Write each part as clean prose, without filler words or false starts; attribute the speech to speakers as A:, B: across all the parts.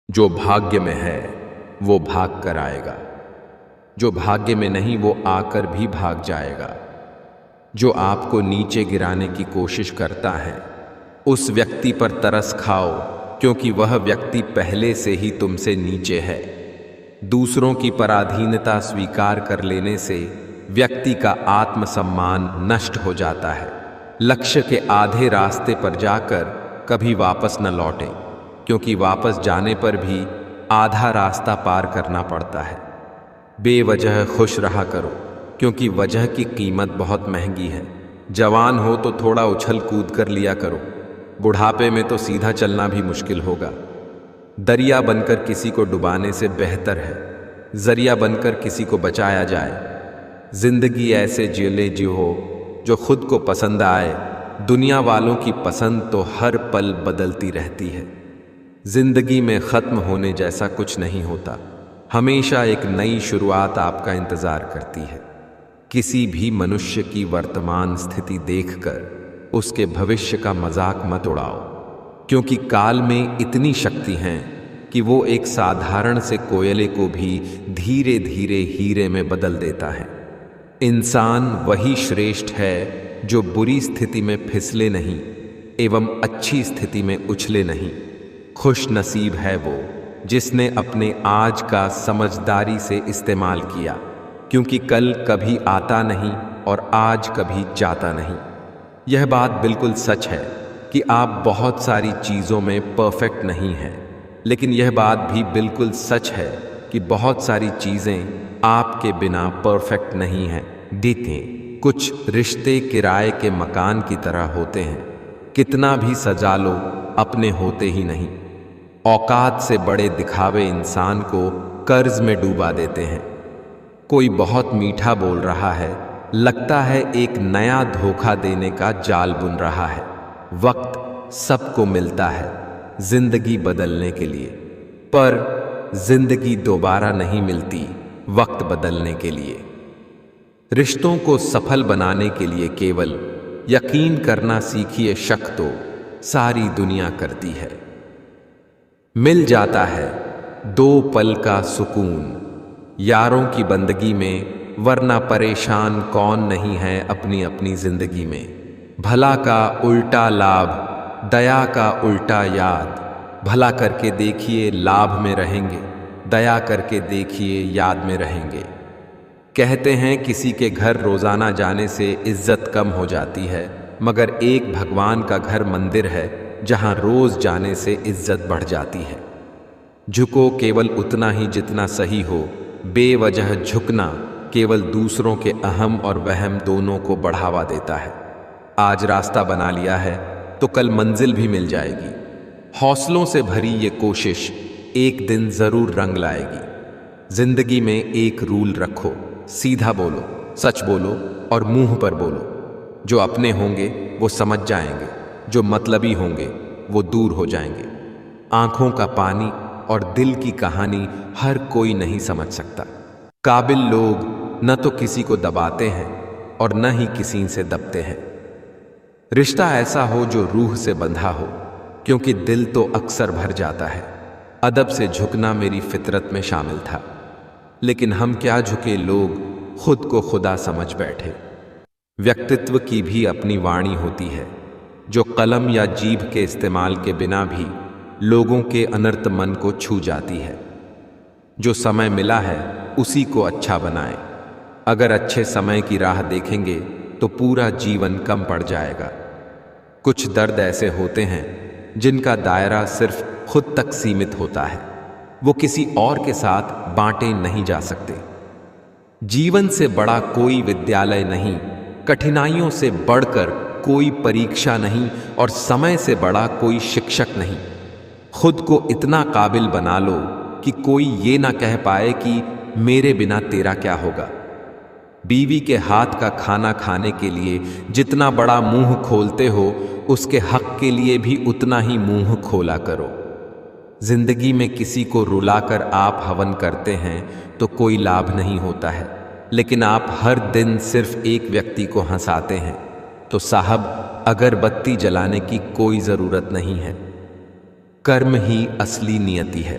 A: जो भाग्य में है वो भाग कर आएगा, जो भाग्य में नहीं वो आकर भी भाग जाएगा। जो आपको नीचे गिराने की कोशिश करता है उस व्यक्ति पर तरस खाओ, क्योंकि वह व्यक्ति पहले से ही तुमसे नीचे है। दूसरों की पराधीनता स्वीकार कर लेने से व्यक्ति का आत्मसम्मान नष्ट हो जाता है। लक्ष्य के आधे रास्ते पर जाकर कभी वापस न लौटें, क्योंकि वापस जाने पर भी आधा रास्ता पार करना पड़ता है। बेवजह खुश रहा करो, क्योंकि वजह की कीमत बहुत महंगी है। जवान हो तो थोड़ा उछल कूद कर लिया करो, बुढ़ापे में तो सीधा चलना भी मुश्किल होगा। दरिया बनकर किसी को डुबाने से बेहतर है जरिया बनकर किसी को बचाया जाए। जिंदगी ऐसे जिले जियो जो खुद को पसंद आए। दुनिया वालों की पसंद तो हर पल बदलती रहती है। जिंदगी में ख़त्म होने जैसा कुछ नहीं होता, हमेशा एक नई शुरुआत आपका इंतज़ार करती है। किसी भी मनुष्य की वर्तमान स्थिति देखकर उसके भविष्य का मजाक मत उड़ाओ, क्योंकि काल में इतनी शक्ति है कि वो एक साधारण से कोयले को भी धीरे धीरे हीरे में बदल देता है। इंसान वही श्रेष्ठ है जो बुरी स्थिति में फिसले नहीं एवं अच्छी स्थिति में उछले नहीं। खुश नसीब है वो जिसने अपने आज का समझदारी से इस्तेमाल किया, क्योंकि कल कभी आता नहीं और आज कभी जाता नहीं। यह बात बिल्कुल सच है कि आप बहुत सारी चीज़ों में परफेक्ट नहीं हैं, लेकिन यह बात भी बिल्कुल सच है कि बहुत सारी चीज़ें आपके बिना परफेक्ट नहीं हैं। देखें, कुछ रिश्ते किराए के मकान की तरह होते हैं, कितना भी सजा लो अपने होते ही नहीं। औकात से बड़े दिखावे इंसान को कर्ज में डूबा देते हैं। कोई बहुत मीठा बोल रहा है, लगता है एक नया धोखा देने का जाल बुन रहा है। वक्त सबको मिलता है जिंदगी बदलने के लिए, पर जिंदगी दोबारा नहीं मिलती वक्त बदलने के लिए। रिश्तों को सफल बनाने के लिए केवल यकीन करना सीखिए, शक तो सारी दुनिया करती है। मिल जाता है 2 पल का सुकून यारों की बंदगी में, वरना परेशान कौन नहीं है अपनी अपनी जिंदगी में। भला का उल्टा लाभ, दया का उल्टा याद। भला करके देखिए लाभ में रहेंगे, दया करके देखिए याद में रहेंगे। कहते हैं किसी के घर रोजाना जाने से इज्जत कम हो जाती है, मगर एक भगवान का घर मंदिर है जहां रोज जाने से इज्जत बढ़ जाती है। झुको केवल उतना ही जितना सही हो, बेवजह झुकना केवल दूसरों के अहम और वहम दोनों को बढ़ावा देता है। आज रास्ता बना लिया है तो कल मंजिल भी मिल जाएगी। हौसलों से भरी ये कोशिश एक दिन जरूर रंग लाएगी। जिंदगी में एक रूल रखो, सीधा बोलो, सच बोलो और मुंह पर बोलो। जो अपने होंगे वो समझ जाएंगे, जो मतलबी होंगे वो दूर हो जाएंगे। आंखों का पानी और दिल की कहानी हर कोई नहीं समझ सकता। काबिल लोग न तो किसी को दबाते हैं और न ही किसी से दबते हैं। रिश्ता ऐसा हो जो रूह से बंधा हो, क्योंकि दिल तो अक्सर भर जाता है। अदब से झुकना मेरी फितरत में शामिल था, लेकिन हम क्या झुके, लोग खुद को खुदा समझ बैठे। व्यक्तित्व की भी अपनी वाणी होती है, जो कलम या जीभ के इस्तेमाल के बिना भी लोगों के अनर्थ मन को छू जाती है। जो समय मिला है उसी को अच्छा बनाएं। अगर अच्छे समय की राह देखेंगे तो पूरा जीवन कम पड़ जाएगा। कुछ दर्द ऐसे होते हैं जिनका दायरा सिर्फ खुद तक सीमित होता है, वो किसी और के साथ बांटे नहीं जा सकते। जीवन से बड़ा कोई विद्यालय नहीं, कठिनाइयों से बढ़कर कोई परीक्षा नहीं और समय से बड़ा कोई शिक्षक नहीं। खुद को इतना काबिल बना लो कि कोई ये ना कह पाए कि मेरे बिना तेरा क्या होगा। बीवी के हाथ का खाना खाने के लिए जितना बड़ा मुंह खोलते हो, उसके हक के लिए भी उतना ही मुंह खोला करो। जिंदगी में किसी को रुलाकर आप हवन करते हैं तो कोई लाभ नहीं होता है, लेकिन आप हर दिन सिर्फ एक व्यक्ति को हंसाते हैं तो साहब अगरबत्ती जलाने की कोई ज़रूरत नहीं है। कर्म ही असली नियति है।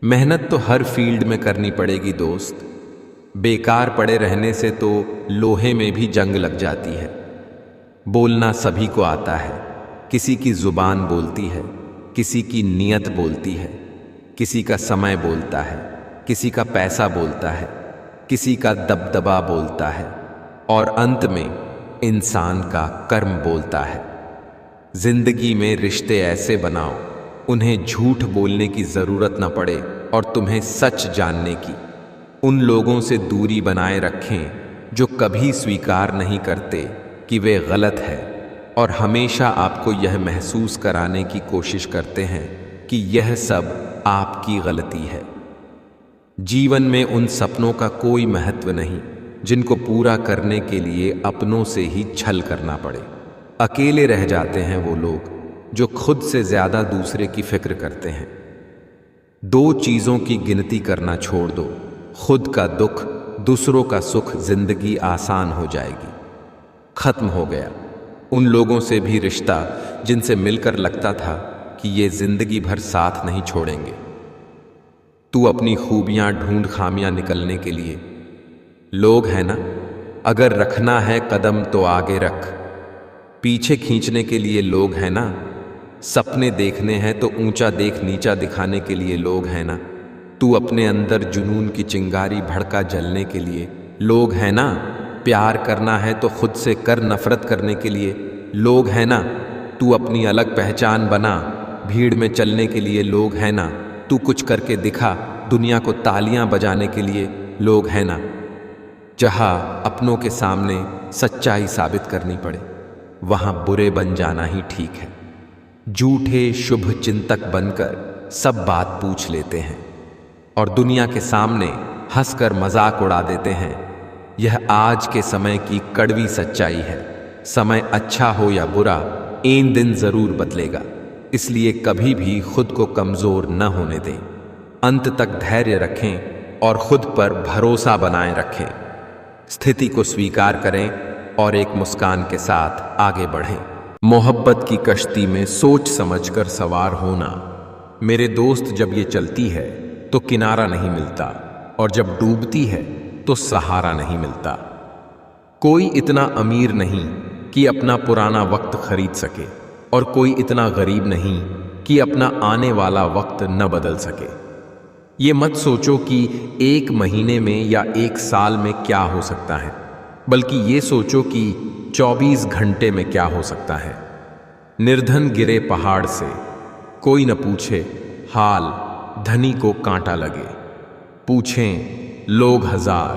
A: मेहनत तो हर फील्ड में करनी पड़ेगी दोस्त। बेकार पड़े रहने से तो लोहे में भी जंग लग जाती है। बोलना सभी को आता है, किसी की जुबान बोलती है, किसी की नीयत बोलती है, किसी का समय बोलता है, किसी का पैसा बोलता है, किसी का दबदबा बोलता है और अंत में इंसान का कर्म बोलता है। जिंदगी में रिश्ते ऐसे बनाओ उन्हें झूठ बोलने की जरूरत न पड़े और तुम्हें सच जानने की। उन लोगों से दूरी बनाए रखें जो कभी स्वीकार नहीं करते कि वे गलत है और हमेशा आपको यह महसूस कराने की कोशिश करते हैं कि यह सब आपकी गलती है। जीवन में उन सपनों का कोई महत्व नहीं जिनको पूरा करने के लिए अपनों से ही छल करना पड़े। अकेले रह जाते हैं वो लोग जो खुद से ज्यादा दूसरे की फिक्र करते हैं। दो चीजों की गिनती करना छोड़ दो, खुद का दुख, दूसरों का सुख, जिंदगी आसान हो जाएगी। खत्म हो गया उन लोगों से भी रिश्ता जिनसे मिलकर लगता था कि ये जिंदगी भर साथ नहीं छोड़ेंगे। तू अपनी खूबियां ढूंढ खामियां निकलने के लिए। लोग हैं ना, अगर रखना है कदम तो आगे रख। पीछे खींचने के लिए लोग हैं ना, सपने देखने हैं तो ऊंचा देख नीचा दिखाने के लिए लोग हैं ना। तू अपने अंदर जुनून की चिंगारी भड़का जलने के लिए लोग हैं ना। प्यार करना है तो खुद से कर, नफरत करने के लिए लोग हैं ना। तू अपनी अलग पहचान बना, भीड़ में चलने के लिए लोग हैं ना। तू कुछ करके दिखा, दुनिया को तालियां बजाने के लिए लोग हैं ना। जहां अपनों के सामने सच्चाई साबित करनी पड़े वहां बुरे बन जाना ही ठीक है। झूठे शुभ चिंतक बनकर सब बात पूछ लेते हैं और दुनिया के सामने हंसकर मजाक उड़ा देते हैं। यह आज के समय की कड़वी सच्चाई है। समय अच्छा हो या बुरा, एक दिन जरूर बदलेगा। इसलिए कभी भी खुद को कमजोर न होने दें। अंत तक धैर्य रखें और खुद पर भरोसा बनाए रखें। स्थिति को स्वीकार करें और एक मुस्कान के साथ आगे बढ़ें। मोहब्बत की कश्ती में सोच समझकर सवार होना। मेरे दोस्त, जब ये चलती है तो किनारा नहीं मिलता और जब डूबती है तो सहारा नहीं मिलता। कोई इतना अमीर नहीं कि अपना पुराना वक्त खरीद सके और कोई इतना गरीब नहीं कि अपना आने वाला वक्त न बदल सके। ये मत सोचो कि एक महीने में या एक साल में क्या हो सकता है, बल्कि ये सोचो कि 24 घंटे में क्या हो सकता है। निर्धन गिरे पहाड़ से, कोई न पूछे हाल, धनी को कांटा लगे। पूछें लोग हजार।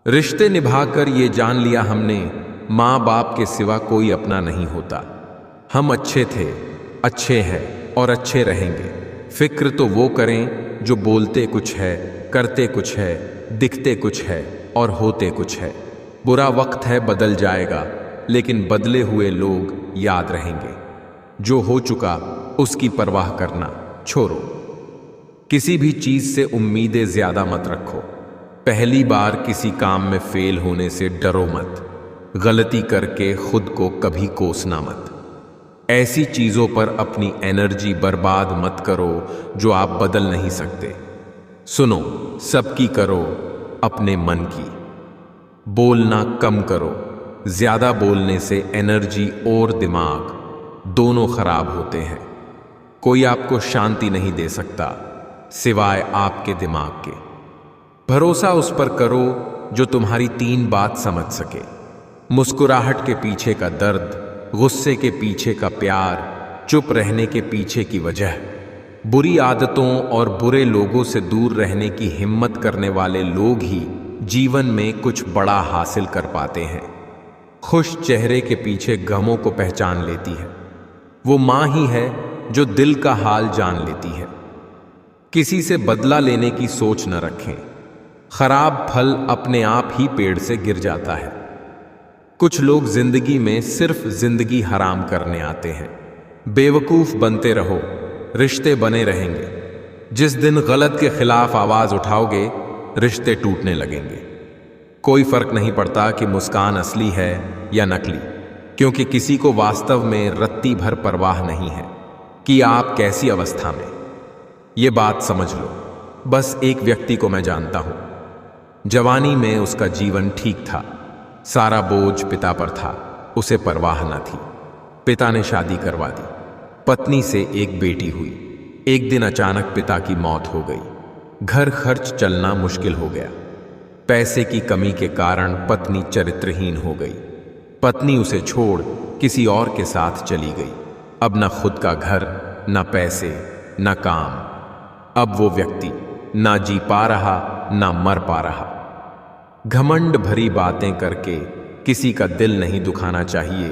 A: रिश्ते निभाकर ये जान लिया हमने, माँ बाप के सिवा कोई अपना नहीं होता। हम अच्छे थे, अच्छे हैं और अच्छे रहेंगे। फिक्र तो वो करें जो बोलते कुछ है, करते कुछ है, दिखते कुछ है और होते कुछ है। बुरा वक्त है, बदल जाएगा, लेकिन बदले हुए लोग याद रहेंगे। जो हो चुका उसकी परवाह करना छोड़ो। किसी भी चीज से उम्मीदें ज्यादा मत रखो। पहली बार किसी काम में फेल होने से डरो मत। गलती करके खुद को कभी कोसना मत। ऐसी चीजों पर अपनी एनर्जी बर्बाद मत करो जो आप बदल नहीं सकते। सुनो, सबकी करो, अपने मन की। बोलना कम करो। ज्यादा बोलने से एनर्जी और दिमाग दोनों खराब होते हैं। कोई आपको शांति नहीं दे सकता सिवाय आपके दिमाग के। भरोसा उस पर करो जो तुम्हारी 3 बात समझ सके। मुस्कुराहट के पीछे का दर्द, गुस्से के पीछे का प्यार, चुप रहने के पीछे की वजह। बुरी आदतों और बुरे लोगों से दूर रहने की हिम्मत करने वाले लोग ही जीवन में कुछ बड़ा हासिल कर पाते हैं। खुश चेहरे के पीछे गमों को पहचान लेती है। वो माँ ही है जो दिल का हाल जान लेती है। किसी से बदला लेने की सोच न रखें। खराब फल अपने आप ही पेड़ से गिर जाता है। कुछ लोग जिंदगी में सिर्फ जिंदगी हराम करने आते हैं। बेवकूफ बनते रहो, रिश्ते बने रहेंगे। जिस दिन गलत के खिलाफ आवाज उठाओगे, रिश्ते टूटने लगेंगे। कोई फर्क नहीं पड़ता कि मुस्कान असली है या नकली, क्योंकि किसी को वास्तव में रत्ती भर परवाह नहीं है कि आप कैसी अवस्था में। ये बात समझ लो, बस एक व्यक्ति को मैं जानता हूं। जवानी में उसका जीवन ठीक था, सारा बोझ पिता पर था, उसे परवाह न थी। पिता ने शादी करवा दी, पत्नी से एक बेटी हुई। एक दिन अचानक पिता की मौत हो गई। घर खर्च चलना मुश्किल हो गया। पैसे की कमी के कारण पत्नी चरित्रहीन हो गई। पत्नी उसे छोड़ किसी और के साथ चली गई। अब न खुद का घर, न पैसे, न काम। अब वो व्यक्ति ना जी पा रहा, ना मर पा रहा। घमंड भरी बातें करके किसी का दिल नहीं दुखाना चाहिए,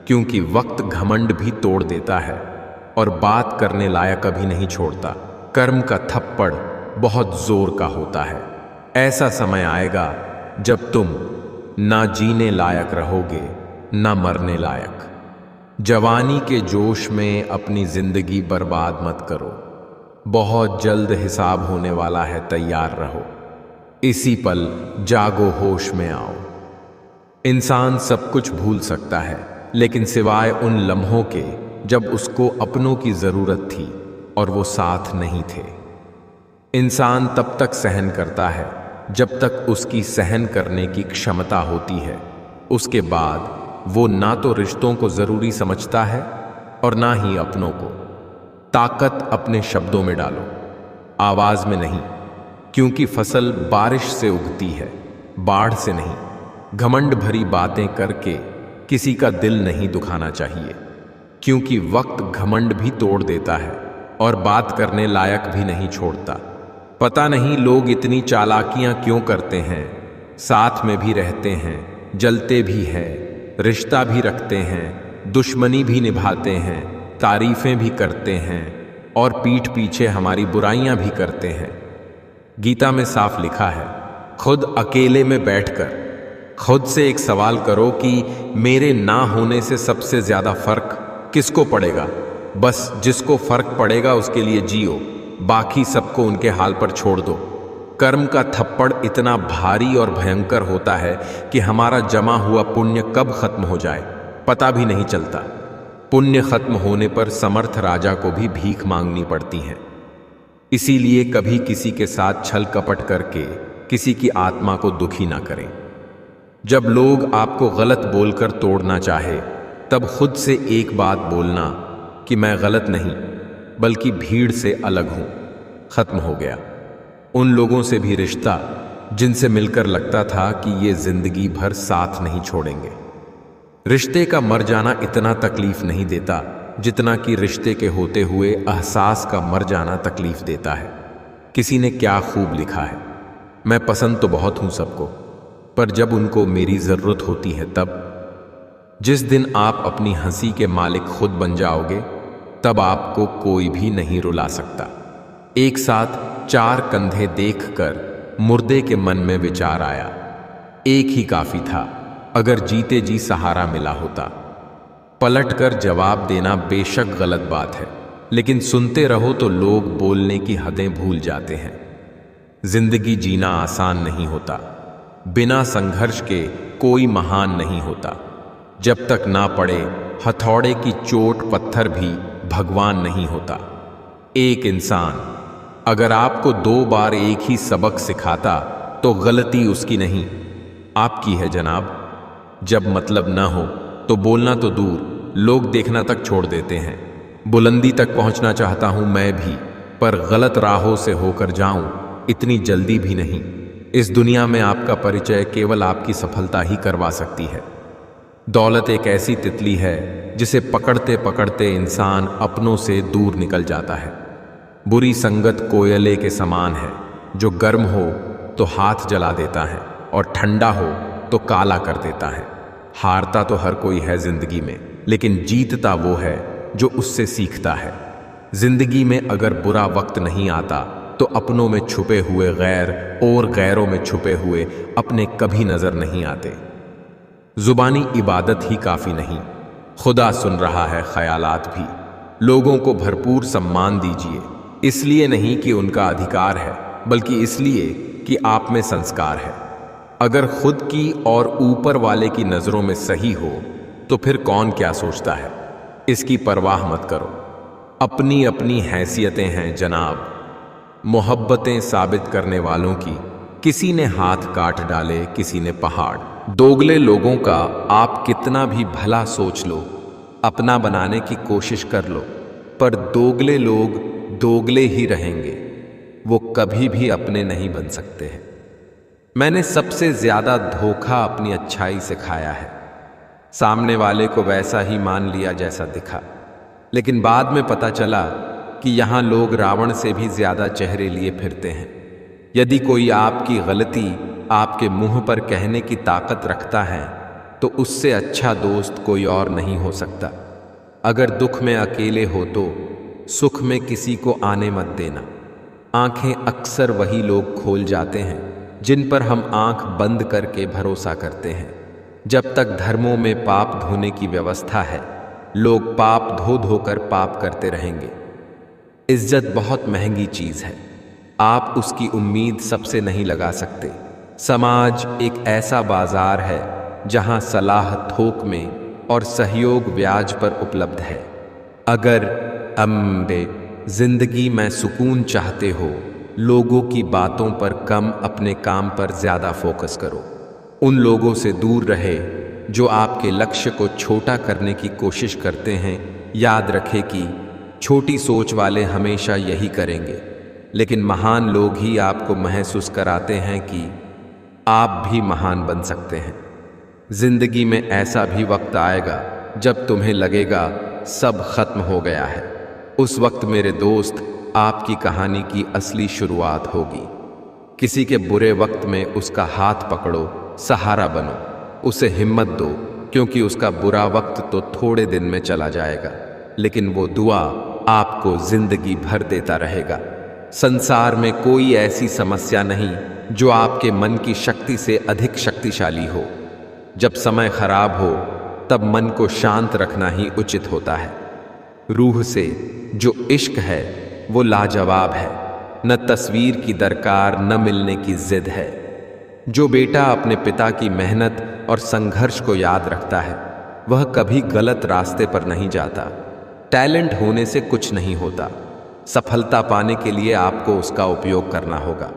A: क्योंकि वक्त घमंड भी तोड़ देता है और बात करने लायक कभी नहीं छोड़ता। कर्म का थप्पड़ बहुत जोर का होता है। ऐसा समय आएगा जब तुम ना जीने लायक रहोगे, ना मरने लायक। जवानी के जोश में अपनी जिंदगी बर्बाद मत करो। बहुत जल्द हिसाब होने वाला है, तैयार रहो। इसी पल जागो, होश में आओ। इंसान सब कुछ भूल सकता है, लेकिन सिवाय उन लम्हों के जब उसको अपनों की जरूरत थी और वो साथ नहीं थे। इंसान तब तक सहन करता है जब तक उसकी सहन करने की क्षमता होती है। उसके बाद वो ना तो रिश्तों को जरूरी समझता है और ना ही अपनों को। ताकत अपने शब्दों में डालो, आवाज में नहीं, क्योंकि फसल बारिश से उगती है, बाढ़ से नहीं। घमंड भरी बातें करके किसी का दिल नहीं दुखाना चाहिए, क्योंकि वक्त घमंड भी तोड़ देता है और बात करने लायक भी नहीं छोड़ता। पता नहीं लोग इतनी चालाकियां क्यों करते हैं। साथ में भी रहते हैं, जलते भी हैं, रिश्ता भी रखते हैं, दुश्मनी भी निभाते हैं, तारीफें भी करते हैं और पीठ पीछे हमारी बुराइयां भी करते हैं। गीता में साफ लिखा है, खुद अकेले में बैठकर खुद से एक सवाल करो कि मेरे ना होने से सबसे ज्यादा फर्क किसको पड़ेगा। बस जिसको फर्क पड़ेगा उसके लिए जियो, बाकी सबको उनके हाल पर छोड़ दो। कर्म का थप्पड़ इतना भारी और भयंकर होता है कि हमारा जमा हुआ पुण्य कब खत्म हो जाए पता भी नहीं चलता। पुण्य खत्म होने पर समर्थ राजा को भी भीख मांगनी पड़ती है। इसीलिए कभी किसी के साथ छल कपट करके किसी की आत्मा को दुखी ना करें। जब लोग आपको गलत बोलकर तोड़ना चाहे, तब खुद से एक बात बोलना कि मैं गलत नहीं, बल्कि भीड़ से अलग हूं। खत्म हो गया उन लोगों से भी रिश्ता जिनसे मिलकर लगता था कि ये जिंदगी भर साथ नहीं छोड़ेंगे। रिश्ते का मर जाना इतना तकलीफ नहीं देता जितना कि रिश्ते के होते हुए एहसास का मर जाना तकलीफ देता है। किसी ने क्या खूब लिखा है, मैं पसंद तो बहुत हूं सबको, पर जब उनको मेरी जरूरत होती है तब। जिस दिन आप अपनी हंसी के मालिक खुद बन जाओगे, तब आपको कोई भी नहीं रुला सकता। एक साथ 4 कंधे देखकर मुर्दे के मन में विचार आया, एक ही काफी था अगर जीते जी सहारा मिला होता। पलटकर जवाब देना बेशक गलत बात है, लेकिन सुनते रहो तो लोग बोलने की हदें भूल जाते हैं। जिंदगी जीना आसान नहीं होता, बिना संघर्ष के कोई महान नहीं होता। जब तक ना पड़े हथौड़े की चोट पत्थर भी भगवान नहीं होता। एक इंसान अगर आपको 2 बार एक ही सबक सिखाता तो गलती उसकी नहीं, आपकी है जनाब। जब मतलब ना हो तो बोलना तो दूर, लोग देखना तक छोड़ देते हैं। बुलंदी तक पहुंचना चाहता हूं मैं भी, पर गलत राहों से होकर जाऊं इतनी जल्दी भी नहीं। इस दुनिया में आपका परिचय केवल आपकी सफलता ही करवा सकती है। दौलत एक ऐसी तितली है जिसे पकड़ते पकड़ते इंसान अपनों से दूर निकल जाता है। बुरी संगत कोयले के समान है, जो गर्म हो तो हाथ जला देता है और ठंडा हो तो काला कर देता है। हारता तो हर कोई है जिंदगी में, लेकिन जीतता वो है जो उससे सीखता है। जिंदगी में अगर बुरा वक्त नहीं आता तो अपनों में छुपे हुए गैर और गैरों में छुपे हुए अपने कभी नजर नहीं आते। जुबानी इबादत ही काफी नहीं, खुदा सुन रहा है ख्यालात भी। लोगों को भरपूर सम्मान दीजिए, इसलिए नहीं कि उनका अधिकार है, बल्कि इसलिए कि आप में संस्कार है। अगर खुद की और ऊपर वाले की नजरों में सही हो तो फिर कौन क्या सोचता है, इसकी परवाह मत करो। अपनी अपनी हैसियतें हैं जनाब, मोहब्बतें साबित करने वालों की किसी ने हाथ काट डाले, किसी ने पहाड़। दोगले लोगों का आप कितना भी भला सोच लो, अपना बनाने की कोशिश कर लो, पर दोगले लोग दोगले ही रहेंगे, वो कभी भी अपने नहीं बन सकते हैं। मैंने सबसे ज्यादा धोखा अपनी अच्छाई से खाया है। सामने वाले को वैसा ही मान लिया जैसा दिखा, लेकिन बाद में पता चला कि यहां लोग रावण से भी ज्यादा चेहरे लिए फिरते हैं। यदि कोई आपकी गलती आपके मुंह पर कहने की ताकत रखता है तो उससे अच्छा दोस्त कोई और नहीं हो सकता। अगर दुख में अकेले हो तो सुख में किसी को आने मत देना। आंखें अक्सर वही लोग खोल जाते हैं जिन पर हम आंख बंद करके भरोसा करते हैं। जब तक धर्मों में पाप धोने की व्यवस्था है, लोग पाप धो धोकर पाप करते रहेंगे। इज्जत बहुत महंगी चीज है, आप उसकी उम्मीद सबसे नहीं लगा सकते। समाज एक ऐसा बाजार है जहां सलाह थोक में और सहयोग ब्याज पर उपलब्ध है। अगर जिंदगी में सुकून चाहते हो, लोगों की बातों पर कम, अपने काम पर ज्यादा फोकस करो। उन लोगों से दूर रहे जो आपके लक्ष्य को छोटा करने की कोशिश करते हैं। याद रखें कि छोटी सोच वाले हमेशा यही करेंगे, लेकिन महान लोग ही आपको महसूस कराते हैं कि आप भी महान बन सकते हैं। जिंदगी में ऐसा भी वक्त आएगा जब तुम्हें लगेगा सब खत्म हो गया है। उस वक्त मेरे दोस्त, आपकी कहानी की असली शुरुआत होगी। किसी के बुरे वक्त में उसका हाथ पकड़ो, सहारा बनो, उसे हिम्मत दो, क्योंकि उसका बुरा वक्त तो थोड़े दिन में चला जाएगा, लेकिन वो दुआ आपको जिंदगी भर देता रहेगा। संसार में कोई ऐसी समस्या नहीं जो आपके मन की शक्ति से अधिक शक्तिशाली हो। जब समय खराब हो तब मन को शांत रखना ही उचित होता है। रूह से जो इश्क है वो लाजवाब है, न तस्वीर की दरकार, न मिलने की जिद है। जो बेटा अपने पिता की मेहनत और संघर्ष को याद रखता है, वह कभी गलत रास्ते पर नहीं जाता। टैलेंट होने से कुछ नहीं होता, सफलता पाने के लिए आपको उसका उपयोग करना होगा।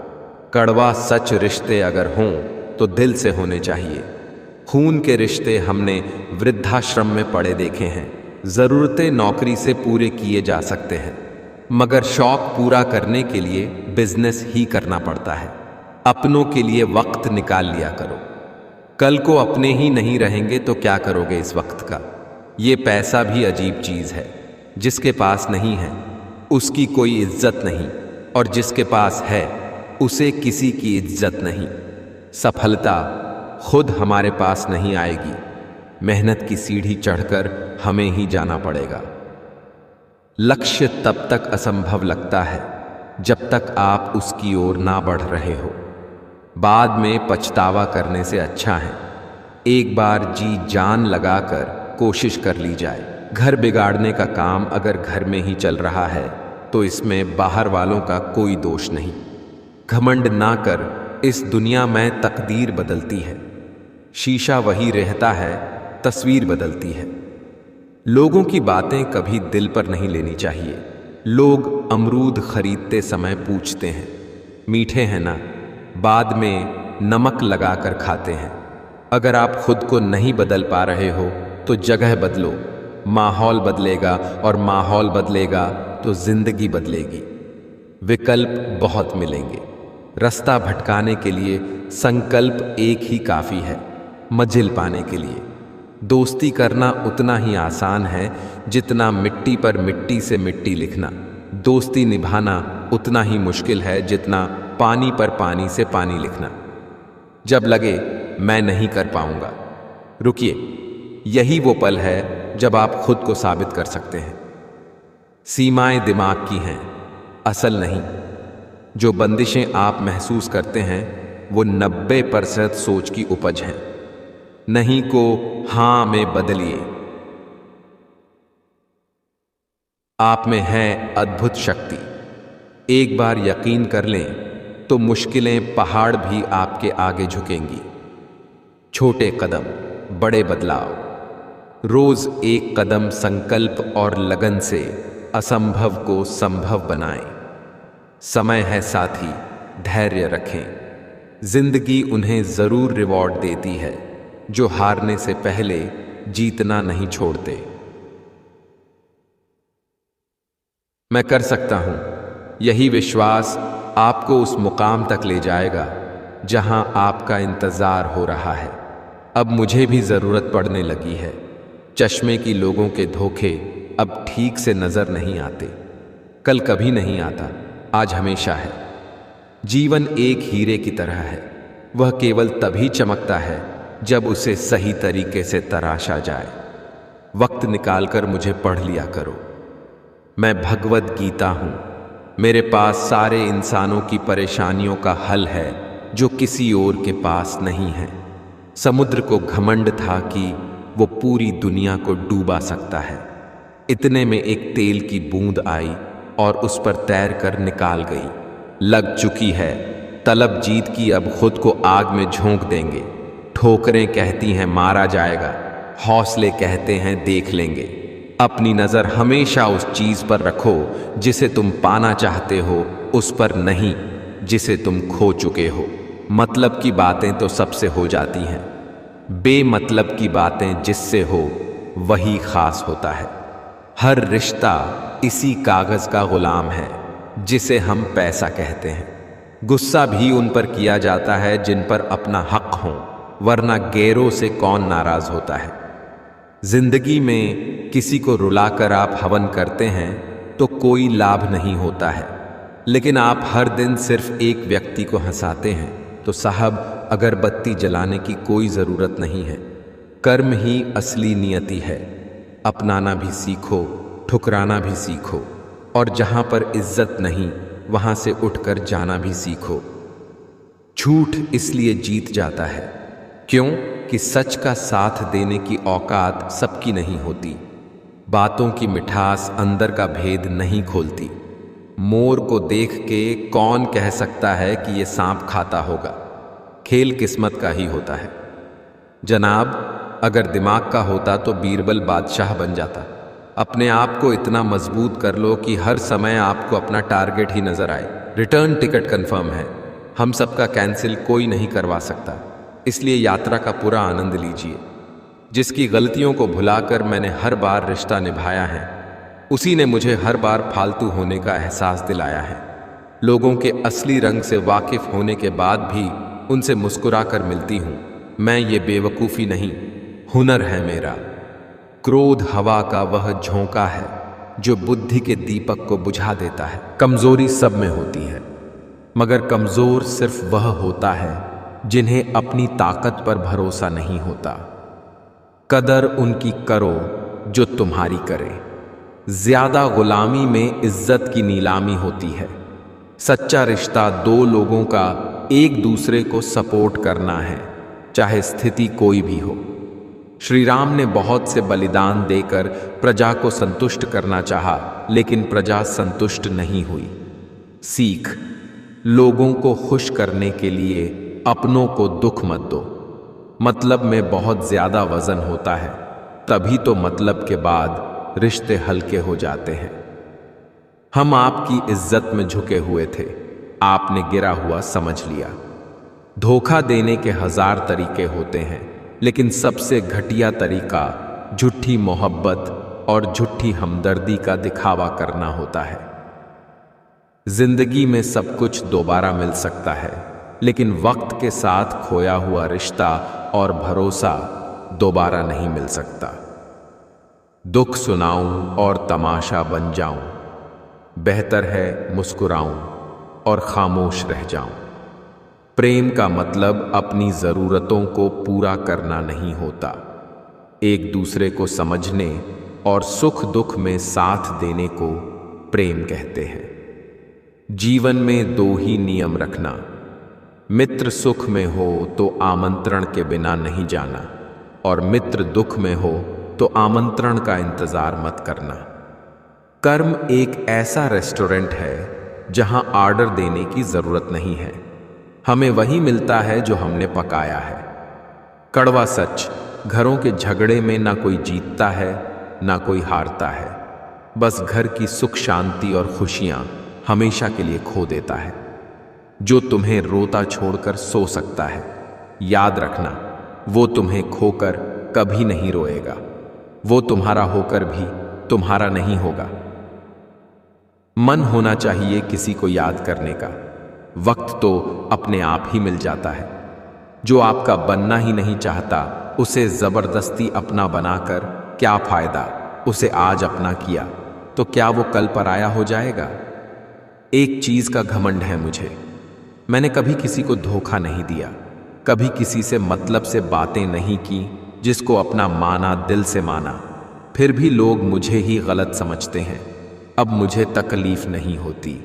A: कड़वा सच रिश्ते अगर हों तो दिल से होने चाहिए। खून के रिश्ते हमने वृद्धाश्रम में पड़े देखे हैं। ज़रूरतें नौकरी से पूरे किए जा सकते हैं, मगर शौक पूरा करने के लिए बिजनेस ही करना पड़ता है। अपनों के लिए वक्त निकाल लिया करो। कल को अपने ही नहीं रहेंगे तो क्या करोगे इस वक्त का। ये पैसा भी अजीब चीज है, जिसके पास नहीं है उसकी कोई इज्जत नहीं, और जिसके पास है उसे किसी की इज्जत नहीं। सफलता खुद हमारे पास नहीं आएगी, मेहनत की सीढ़ी चढ़कर हमें ही जाना पड़ेगा। लक्ष्य तब तक असंभव लगता है जब तक आप उसकी ओर ना बढ़ रहे हो। बाद में पछतावा करने से अच्छा है एक बार जी जान लगाकर कोशिश कर ली जाए। घर बिगाड़ने का काम अगर घर में ही चल रहा है तो इसमें बाहर वालों का कोई दोष नहीं। घमंड ना कर, इस दुनिया में तकदीर बदलती है। शीशा वही रहता है, तस्वीर बदलती है। लोगों की बातें कभी दिल पर नहीं लेनी चाहिए। लोग अमरूद खरीदते समय पूछते हैं, मीठे हैं ना? बाद में नमक लगाकर खाते हैं। अगर आप खुद को नहीं बदल पा रहे हो तो जगह बदलो। माहौल बदलेगा और माहौल बदलेगा तो जिंदगी बदलेगी। विकल्प बहुत मिलेंगे। रास्ता भटकाने के लिए संकल्प एक ही काफी है। मंजिल पाने के लिए दोस्ती करना उतना ही आसान है जितना मिट्टी पर मिट्टी से मिट्टी लिखना। दोस्ती निभाना उतना ही मुश्किल है जितना पानी पर पानी से पानी लिखना। जब लगे मैं नहीं कर पाऊंगा, रुकिए, यही वो पल है जब आप खुद को साबित कर सकते हैं। सीमाएं दिमाग की हैं, असल नहीं। जो बंदिशें आप महसूस करते हैं वो 90% सोच की उपज हैं। नहीं को हां में बदलिए। आप में है अद्भुत शक्ति। एक बार यकीन कर लें तो मुश्किलें पहाड़ भी आपके आगे झुकेंगी। छोटे कदम, बड़े बदलाव। रोज एक कदम संकल्प और लगन से असंभव को संभव बनाएं। समय है साथी, धैर्य रखें। जिंदगी उन्हें जरूर रिवॉर्ड देती है जो हारने से पहले जीतना नहीं छोड़ते। मैं कर सकता हूं, यही विश्वास आपको उस मुकाम तक ले जाएगा जहां आपका इंतजार हो रहा है। अब मुझे भी जरूरत पड़ने लगी है। चश्मे की लोगों के धोखे अब ठीक से नजर नहीं आते। कल कभी नहीं आता, आज हमेशा है। जीवन एक हीरे की तरह है, वह केवल तभी चमकता है जब उसे सही तरीके से तराशा जाए। वक्त निकालकर मुझे पढ़ लिया करो। मैं भगवद गीता हूं। मेरे पास सारे इंसानों की परेशानियों का हल है जो किसी और के पास नहीं है। समुद्र को घमंड था कि वो पूरी दुनिया को डूबा सकता है। इतने में एक तेल की बूंद आई और उस पर तैर कर निकाल गई। लग चुकी है तलब जीत की, अब खुद को आग में झोंक देंगे। ठोकरें कहती हैं मारा जाएगा, हौसले कहते हैं देख लेंगे। अपनी नजर हमेशा उस चीज पर रखो जिसे तुम पाना चाहते हो, उस पर नहीं जिसे तुम खो चुके हो। मतलब की बातें तो सबसे हो जाती हैं, बेमतलब की बातें जिससे हो वही खास होता है। हर रिश्ता इसी कागज का गुलाम है जिसे हम पैसा कहते हैं। गुस्सा भी उन पर किया जाता है जिन पर अपना हक हो, वरना गैरों से कौन नाराज होता है। जिंदगी में किसी को रुलाकर आप हवन करते हैं तो कोई लाभ नहीं होता है, लेकिन आप हर दिन सिर्फ एक व्यक्ति को हंसाते हैं तो साहब अगरबत्ती जलाने की कोई ज़रूरत नहीं है। कर्म ही असली नियति है। अपनाना भी सीखो, ठुकराना भी सीखो, और जहां पर इज्जत नहीं वहां से उठकर जाना भी सीखो। झूठ इसलिए जीत जाता है क्यों कि सच का साथ देने की औकात सबकी नहीं होती। बातों की मिठास अंदर का भेद नहीं खोलती। मोर को देख के कौन कह सकता है कि ये सांप खाता होगा। खेल किस्मत का ही होता है। जनाब, अगर दिमाग का होता तो बीरबल बादशाह बन जाता। अपने आप को इतना मजबूत कर लो कि हर समय आपको अपना टारगेट ही नजर आए। रिटर्न टिकट कंफर्म है, हम सबका कैंसिल कोई नहीं करवा सकता, इसलिए यात्रा का पूरा आनंद लीजिए। जिसकी गलतियों को भुलाकर मैंने हर बार रिश्ता निभाया है, उसी ने मुझे हर बार फालतू होने का एहसास दिलाया है। लोगों के असली रंग से वाकिफ होने के बाद भी उनसे मुस्कुराकर मिलती हूँ। मैं ये बेवकूफ़ी नहीं, हुनर है मेरा। क्रोध हवा का वह झोंका है जो बुद्धि के दीपक को बुझा देता है। कमजोरी सब में होती है, मगर कमजोर सिर्फ वह होता है जिन्हें अपनी ताकत पर भरोसा नहीं होता। कदर उनकी करो जो तुम्हारी करे। ज्यादा गुलामी में इज्जत की नीलामी होती है। सच्चा रिश्ता दो लोगों का एक दूसरे को सपोर्ट करना है, चाहे स्थिति कोई भी हो। श्री राम ने बहुत से बलिदान देकर प्रजा को संतुष्ट करना चाहा, लेकिन प्रजा संतुष्ट नहीं हुई। सीख, लोगों को खुश करने के लिए अपनों को दुख मत दो। मतलब में बहुत ज्यादा वजन होता है, तभी तो मतलब के बाद रिश्ते हल्के हो जाते हैं। हम आपकी इज्जत में झुके हुए थे, आपने गिरा हुआ समझ लिया। धोखा देने के 1000 तरीके होते हैं, लेकिन सबसे घटिया तरीका झूठी मोहब्बत और झूठी हमदर्दी का दिखावा करना होता है। जिंदगी में सब कुछ दोबारा मिल सकता है, लेकिन वक्त के साथ खोया हुआ रिश्ता और भरोसा दोबारा नहीं मिल सकता। दुख सुनाऊं और तमाशा बन जाऊं, बेहतर है मुस्कुराऊं और खामोश रह जाऊं। प्रेम का मतलब अपनी जरूरतों को पूरा करना नहीं होता, एक दूसरे को समझने और सुख दुख में साथ देने को प्रेम कहते हैं। जीवन में 2 ही नियम रखना, मित्र सुख में हो तो आमंत्रण के बिना नहीं जाना, और मित्र दुख में हो तो आमंत्रण का इंतजार मत करना। कर्म एक ऐसा रेस्टोरेंट है जहां ऑर्डर देने की जरूरत नहीं है, हमें वही मिलता है जो हमने पकाया है। कड़वा सच, घरों के झगड़े में ना कोई जीतता है ना कोई हारता है, बस घर की सुख शांति और खुशियां हमेशा के लिए खो देता है। जो तुम्हें रोता छोड़कर सो सकता है, याद रखना, वो तुम्हें खोकर कभी नहीं रोएगा। वो तुम्हारा होकर भी तुम्हारा नहीं होगा। मन होना चाहिए किसी को याद करने का, वक्त तो अपने आप ही मिल जाता है। जो आपका बनना ही नहीं चाहता, उसे जबरदस्ती अपना बनाकर क्या फायदा। उसे आज अपना किया तो क्या वो कल पराया हो जाएगा। एक चीज का घमंड है मुझे, मैंने कभी किसी को धोखा नहीं दिया, कभी किसी से मतलब से बातें नहीं की। जिसको अपना माना, दिल से माना, फिर भी लोग मुझे ही गलत समझते हैं। अब मुझे तकलीफ नहीं होती,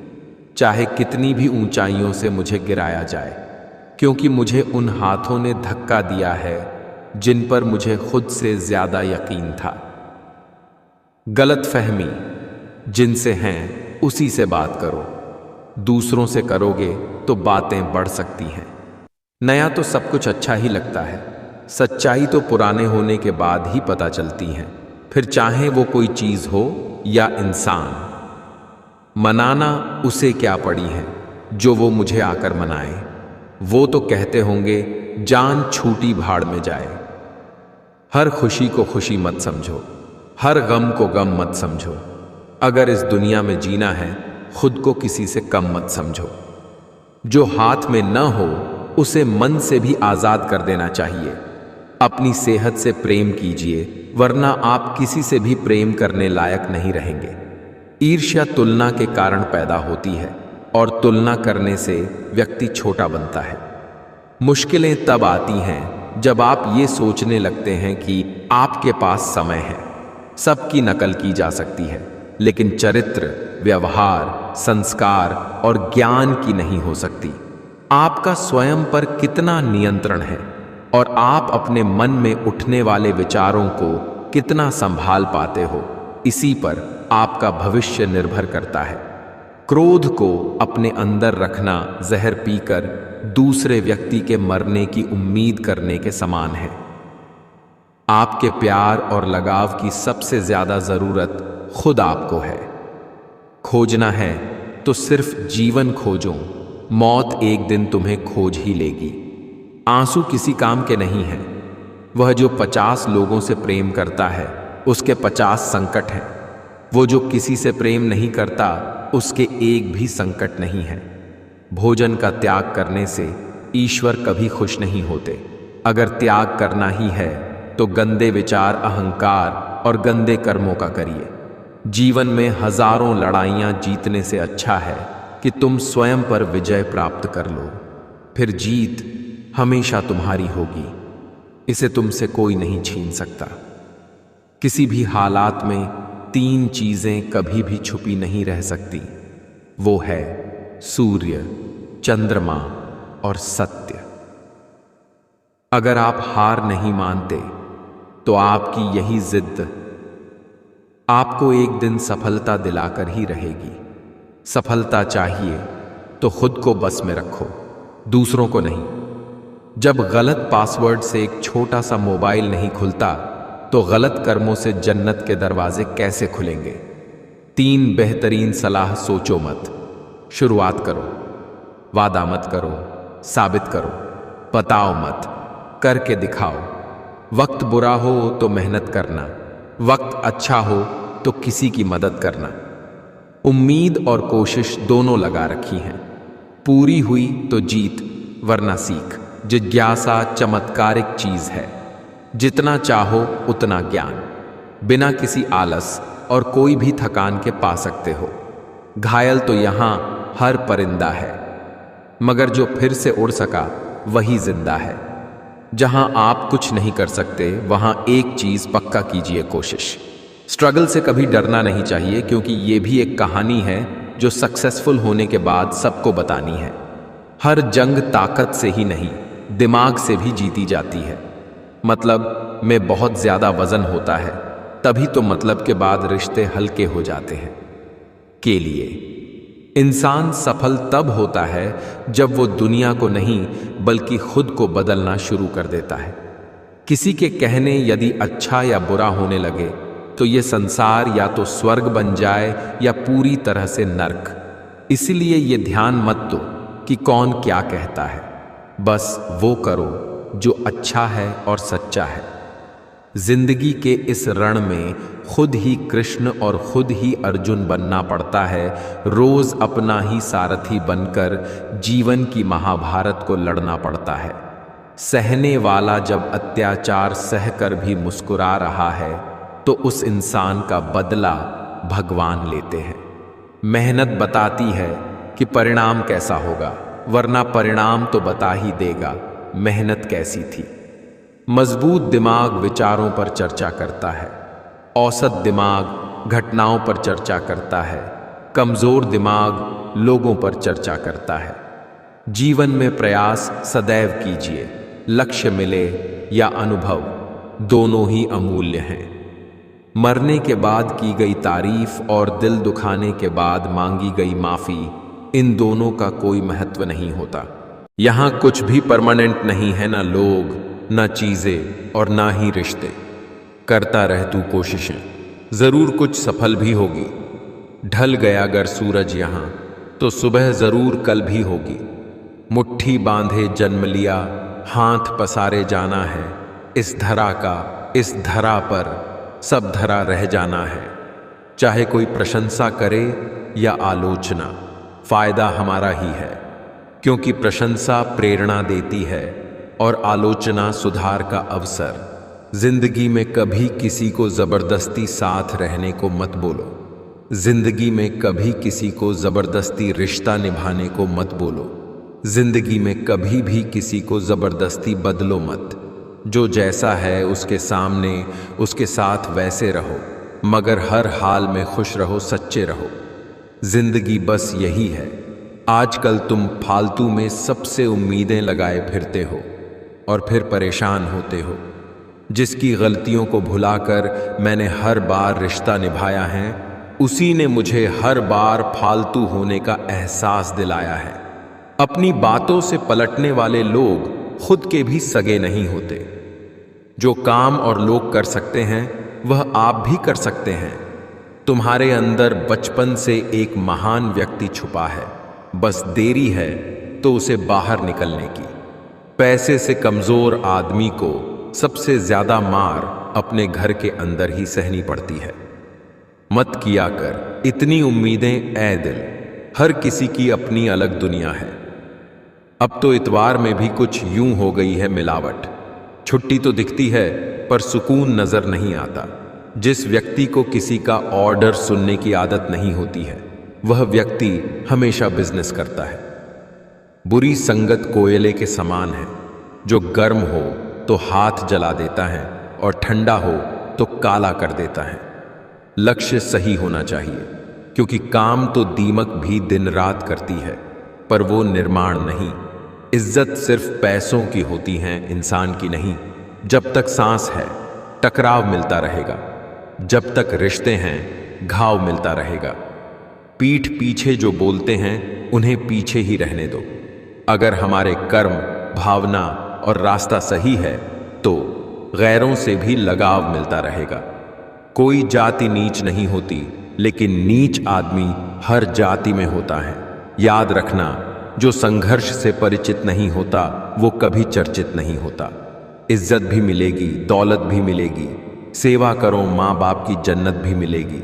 A: चाहे कितनी भी ऊंचाइयों से मुझे गिराया जाए, क्योंकि मुझे उन हाथों ने धक्का दिया है जिन पर मुझे खुद से ज्यादा यकीन था। गलतफहमी जिनसे हैं उसी से बात करो, दूसरों से करोगे तो बातें बढ़ सकती हैं। नया तो सब कुछ अच्छा ही लगता है, सच्चाई तो पुराने होने के बाद ही पता चलती है। फिर चाहे वो कोई चीज हो या इंसान, मनाना उसे क्या पड़ी है जो वो मुझे आकर मनाए। वो तो कहते होंगे जान छूटी भाड़ में जाए। हर खुशी को खुशी मत समझो, हर गम को गम मत समझो। अगर इस दुनिया में जीना है, खुद को किसी से कम मत समझो। जो हाथ में न हो उसे मन से भी आजाद कर देना चाहिए। अपनी सेहत से प्रेम कीजिए, वरना आप किसी से भी प्रेम करने लायक नहीं रहेंगे। ईर्ष्या तुलना के कारण पैदा होती है और तुलना करने से व्यक्ति छोटा बनता है। मुश्किलें तब आती हैं जब आप ये सोचने लगते हैं कि आपके पास समय है, सबकी नकल की जा सकती है, लेकिन चरित्र, व्यवहार, संस्कार और ज्ञान की नहीं हो सकती। आपका स्वयं पर कितना नियंत्रण है और आप अपने मन में उठने वाले विचारों को कितना संभाल पाते हो, इसी पर आपका भविष्य निर्भर करता है। क्रोध को अपने अंदर रखना जहर पीकर दूसरे व्यक्ति के मरने की उम्मीद करने के समान है। आपके प्यार और लगाव की सबसे ज्यादा जरूरत खुद आपको है। खोजना है तो सिर्फ जीवन खोजो, मौत एक दिन तुम्हें खोज ही लेगी। आंसू किसी काम के नहीं हैं। वह जो 50 लोगों से प्रेम करता है, उसके 50 संकट हैं। वो जो किसी से प्रेम नहीं करता, उसके एक भी संकट नहीं है। भोजन का त्याग करने से ईश्वर कभी खुश नहीं होते। अगर त्याग करना ही है तो गंदे विचार, अहंकार और गंदे कर्मों का करिए। जीवन में हजारों लड़ाइयां जीतने से अच्छा है कि तुम स्वयं पर विजय प्राप्त कर लो। फिर जीत हमेशा तुम्हारी होगी, इसे तुमसे कोई नहीं छीन सकता। किसी भी हालात में 3 चीजें कभी भी छुपी नहीं रह सकती, वो है सूर्य, चंद्रमा और सत्य। अगर आप हार नहीं मानते तो आपकी यही जिद आपको एक दिन सफलता दिलाकर ही रहेगी। सफलता चाहिए तो खुद को बस में रखो, दूसरों को नहीं। जब गलत पासवर्ड से एक छोटा सा मोबाइल नहीं खुलता, तो गलत कर्मों से जन्नत के दरवाजे कैसे खुलेंगे। 3 बेहतरीन सलाह सोचो मत, शुरुआत करो। वादा मत करो, साबित करो। बताओ मत, करके दिखाओ। वक्त बुरा हो तो मेहनत करना, वक्त अच्छा हो तो किसी की मदद करना। उम्मीद और कोशिश दोनों लगा रखी हैं। पूरी हुई तो जीत, वरना सीख। जिज्ञासा चमत्कारिक चीज है। जितना चाहो उतना ज्ञान, बिना किसी आलस और कोई भी थकान के पा सकते हो। घायल तो यहां हर परिंदा है, मगर जो फिर से उड़ सका वही जिंदा है। जहां आप कुछ नहीं कर सकते, वहां एक चीज पक्का कीजिए, कोशिश। स्ट्रगल से कभी डरना नहीं चाहिए, क्योंकि ये भी एक कहानी है जो सक्सेसफुल होने के बाद सबको बतानी है। हर जंग ताकत से ही नहीं, दिमाग से भी जीती जाती है। मतलब में बहुत ज्यादा वजन होता है, तभी तो मतलब के बाद रिश्ते हल्के हो जाते हैं। के लिए इंसान सफल तब होता है जब वो दुनिया को नहीं बल्कि खुद को बदलना शुरू कर देता है। किसी के कहने यदि अच्छा या बुरा होने लगे तो ये संसार या तो स्वर्ग बन जाए या पूरी तरह से नर्क। इसलिए ये ध्यान मत दो कि कौन क्या कहता है, बस वो करो जो अच्छा है और सच्चा है। जिंदगी के इस रण में खुद ही कृष्ण और खुद ही अर्जुन बनना पड़ता है। रोज अपना ही सारथी बनकर जीवन की महाभारत को लड़ना पड़ता है। सहने वाला जब अत्याचार सहकर भी मुस्कुरा रहा है तो उस इंसान का बदला भगवान लेते हैं। मेहनत बताती है कि परिणाम कैसा होगा, वरना परिणाम तो बता ही देगा मेहनत कैसी थी। मजबूत दिमाग विचारों पर चर्चा करता है, औसत दिमाग घटनाओं पर चर्चा करता है, कमजोर दिमाग लोगों पर चर्चा करता है। जीवन में प्रयास सदैव कीजिए, लक्ष्य मिले या अनुभव, दोनों ही अमूल्य हैं। मरने के बाद की गई तारीफ और दिल दुखाने के बाद मांगी गई माफी, इन दोनों का कोई महत्व नहीं होता। यहां कुछ भी परमानेंट नहीं है, ना लोग, ना चीजें और ना ही रिश्ते। करता रह तू कोशिशें, जरूर कुछ सफल भी होगी। ढल गया अगर सूरज यहां तो सुबह जरूर कल भी होगी। मुट्ठी बांधे जन्म लिया, हाथ पसारे जाना है। इस धरा का, इस धरा पर सब धरा रह जाना है। चाहे कोई प्रशंसा करे या आलोचना, फायदा हमारा ही है, क्योंकि प्रशंसा प्रेरणा देती है और आलोचना सुधार का अवसर। जिंदगी में कभी किसी को जबरदस्ती साथ रहने को मत बोलो। जिंदगी में कभी किसी को जबरदस्ती रिश्ता निभाने को मत बोलो। जिंदगी में कभी भी किसी को जबरदस्ती बदलो मत। जो जैसा है उसके सामने उसके साथ वैसे रहो, मगर हर हाल में खुश रहो, सच्चे रहो। जिंदगी बस यही है। आजकल तुम फालतू में सबसे उम्मीदें लगाए फिरते हो और फिर परेशान होते हो। जिसकी गलतियों को भुलाकर मैंने हर बार रिश्ता निभाया है, उसी ने मुझे हर बार फालतू होने का एहसास दिलाया है। अपनी बातों से पलटने वाले लोग खुद के भी सगे नहीं होते। जो काम और लोग कर सकते हैं वह आप भी कर सकते हैं। तुम्हारे अंदर बचपन से एक महान व्यक्ति छुपा है, बस देरी है तो उसे बाहर निकलने की। पैसे से कमजोर आदमी को सबसे ज्यादा मार अपने घर के अंदर ही सहनी पड़ती है। मत किया कर इतनी उम्मीदें ऐ दिल, हर किसी की अपनी अलग दुनिया है। अब तो इतवार में भी कुछ यूं हो गई है मिलावट। छुट्टी तो दिखती है पर सुकून नजर नहीं आता। जिस व्यक्ति को किसी का ऑर्डर सुनने की आदत नहीं होती है, वह व्यक्ति हमेशा बिजनेस करता है। बुरी संगत कोयले के समान है, जो गर्म हो तो हाथ जला देता है और ठंडा हो तो काला कर देता है। लक्ष्य सही होना चाहिए, क्योंकि काम तो दीमक भी दिन रात करती है, पर वो निर्माण नहीं। इज्जत सिर्फ पैसों की होती है, इंसान की नहीं। जब तक सांस है टकराव मिलता रहेगा, जब तक रिश्ते हैं घाव मिलता रहेगा। पीठ पीछे जो बोलते हैं उन्हें पीछे ही रहने दो। अगर हमारे कर्म, भावना और रास्ता सही है तो गैरों से भी लगाव मिलता रहेगा। कोई जाति नीच नहीं होती, लेकिन नीच आदमी हर जाति में होता है। याद रखना, जो संघर्ष से परिचित नहीं होता वो कभी चर्चित नहीं होता। इज्जत भी मिलेगी, दौलत भी मिलेगी, सेवा करो माँ बाप की जन्नत भी मिलेगी।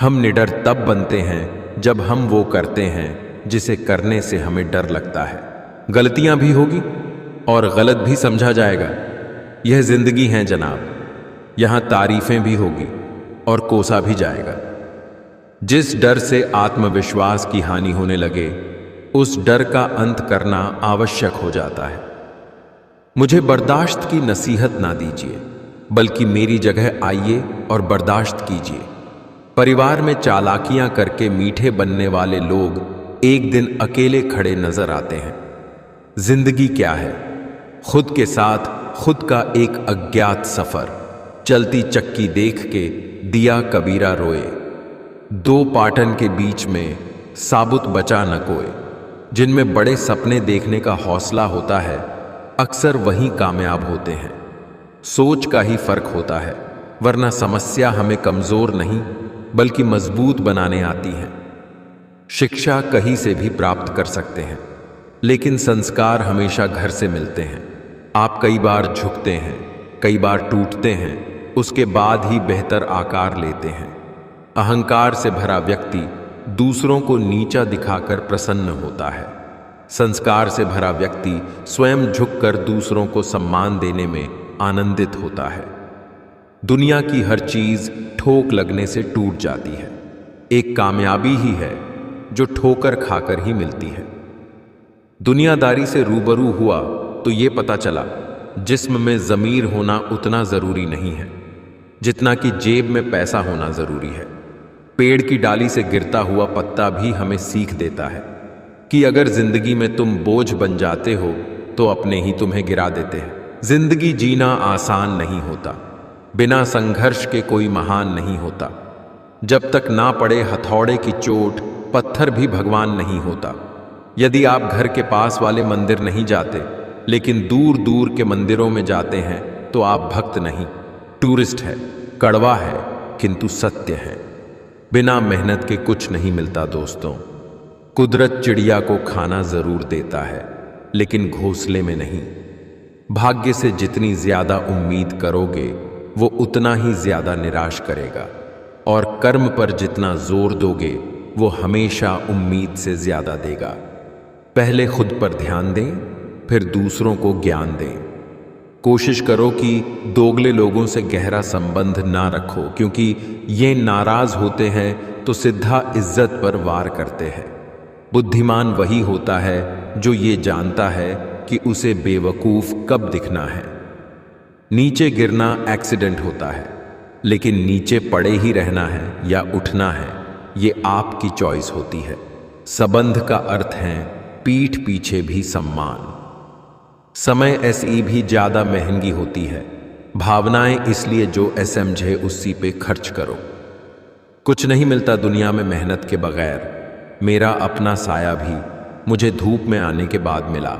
A: हम निडर तब बनते हैं जब हम वो करते हैं जिसे करने से हमें डर लगता है। गलतियां भी होगी और गलत भी समझा जाएगा। यह जिंदगी है जनाब, यहां तारीफें भी होगी और कोसा भी जाएगा। जिस डर से आत्मविश्वास की हानि होने लगे, उस डर का अंत करना आवश्यक हो जाता है। मुझे बर्दाश्त की नसीहत ना दीजिए, बल्कि मेरी जगह आइए और बर्दाश्त कीजिए। परिवार में चालाकियां करके मीठे बनने वाले लोग एक दिन अकेले खड़े नजर आते हैं। जिंदगी क्या है? खुद के साथ खुद का एक अज्ञात सफर। चलती चक्की देख के दिया कबीरा रोए। दो पाटन के बीच में साबुत बचा न कोई। जिनमें बड़े सपने देखने का हौसला होता है, अक्सर वही कामयाब होते हैं। सोच का ही फर्क होता है, वरना समस्या हमें कमजोर नहीं बल्कि मजबूत बनाने आती है। शिक्षा कहीं से भी प्राप्त कर सकते हैं, लेकिन संस्कार हमेशा घर से मिलते हैं। आप कई बार झुकते हैं, कई बार टूटते हैं, उसके बाद ही बेहतर आकार लेते हैं। अहंकार से भरा व्यक्ति दूसरों को नीचा दिखाकर प्रसन्न होता है। संस्कार से भरा व्यक्ति स्वयं झुककर दूसरों को सम्मान देने में आनंदित होता है। दुनिया की हर चीज ठोक लगने से टूट जाती है। एक कामयाबी ही है जो ठोकर खाकर ही मिलती है। दुनियादारी से रूबरू हुआ तो ये पता चला, जिस्म में ज़मीर होना उतना ज़रूरी नहीं है जितना कि जेब में पैसा होना ज़रूरी है। पेड़ की डाली से गिरता हुआ पत्ता भी हमें सीख देता है कि अगर जिंदगी में तुम बोझ बन जाते हो तो अपने ही तुम्हें गिरा देते हैं। जिंदगी जीना आसान नहीं होता, बिना संघर्ष के कोई महान नहीं होता। जब तक ना पड़े हथौड़े की चोट, पत्थर भी भगवान नहीं होता। यदि आप घर के पास वाले मंदिर नहीं जाते लेकिन दूर दूर के मंदिरों में जाते हैं तो आप भक्त नहीं, टूरिस्ट है। कड़वा है किंतु सत्य है। बिना मेहनत के कुछ नहीं मिलता दोस्तों। कुदरत चिड़िया को खाना जरूर देता है लेकिन घोंसले में नहीं। भाग्य से जितनी ज्यादा उम्मीद करोगे वो उतना ही ज्यादा निराश करेगा, और कर्म पर जितना जोर दोगे वो हमेशा उम्मीद से ज्यादा देगा। पहले खुद पर ध्यान दें, फिर दूसरों को ज्ञान दें। कोशिश करो कि दोगले लोगों से गहरा संबंध ना रखो, क्योंकि ये नाराज होते हैं तो सीधा इज्जत पर वार करते हैं। बुद्धिमान वही होता है जो ये जानता है कि उसे बेवकूफ कब दिखना है। नीचे गिरना एक्सीडेंट होता है, लेकिन नीचे पड़े ही रहना है या उठना है, ये आपकी चॉइस होती है। संबंध का अर्थ है पीठ पीछे भी सम्मान। समय ऐसी भी ज्यादा महंगी होती है। भावनाएं इसलिए जो समझे उसी पे खर्च करो। कुछ नहीं मिलता दुनिया में मेहनत के बगैर। मेरा अपना साया भी मुझे धूप में आने के बाद मिला।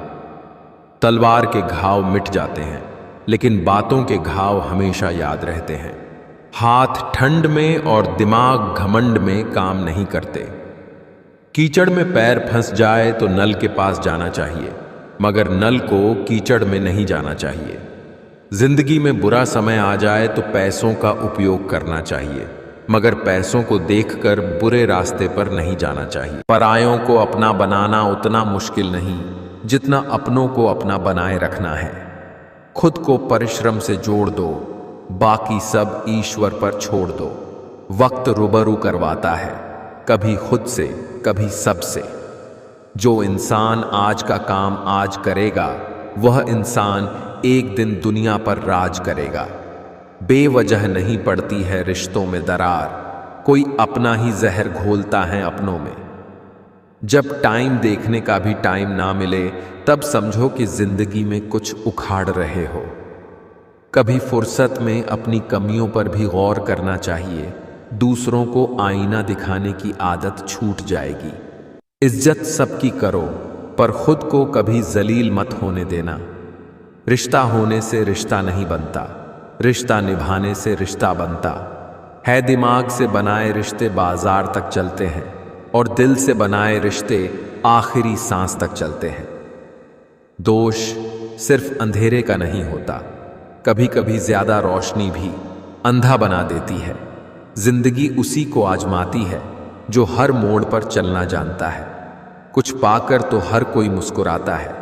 A: तलवार के घाव मिट जाते हैं लेकिन बातों के घाव हमेशा याद रहते हैं। हाथ ठंड में और दिमाग घमंड में काम नहीं करते। कीचड़ में पैर फंस जाए तो नल के पास जाना चाहिए, मगर नल को कीचड़ में नहीं जाना चाहिए। जिंदगी में बुरा समय आ जाए तो पैसों का उपयोग करना चाहिए, मगर पैसों को देखकर बुरे रास्ते पर नहीं जाना चाहिए। परायों को अपना बनाना उतना मुश्किल नहीं जितना अपनों को अपना बनाए रखना है। खुद को परिश्रम से जोड़ दो, बाकी सब ईश्वर पर छोड़ दो। वक्त रूबरू करवाता है, कभी खुद से कभी सबसे। जो इंसान आज का काम आज करेगा वह इंसान एक दिन दुनिया पर राज करेगा। बेवजह नहीं पड़ती है रिश्तों में दरार, कोई अपना ही जहर घोलता है अपनों में। जब टाइम देखने का भी टाइम ना मिले तब समझो कि जिंदगी में कुछ उखाड़ रहे हो। कभी फुर्सत में अपनी कमियों पर भी गौर करना चाहिए। दूसरों को आईना दिखाने की आदत छूट जाएगी। इज्जत सबकी करो पर खुद को कभी जलील मत होने देना। रिश्ता होने से रिश्ता नहीं बनता, रिश्ता निभाने से रिश्ता बनता है। दिमाग से बनाए रिश्ते बाजार तक चलते हैं और दिल से बनाए रिश्ते आखिरी सांस तक चलते हैं। दोष सिर्फ अंधेरे का नहीं होता, कभी कभी ज्यादा रोशनी भी अंधा बना देती है। जिंदगी उसी को आजमाती है जो हर मोड़ पर चलना जानता है। कुछ पाकर तो हर कोई मुस्कुराता है।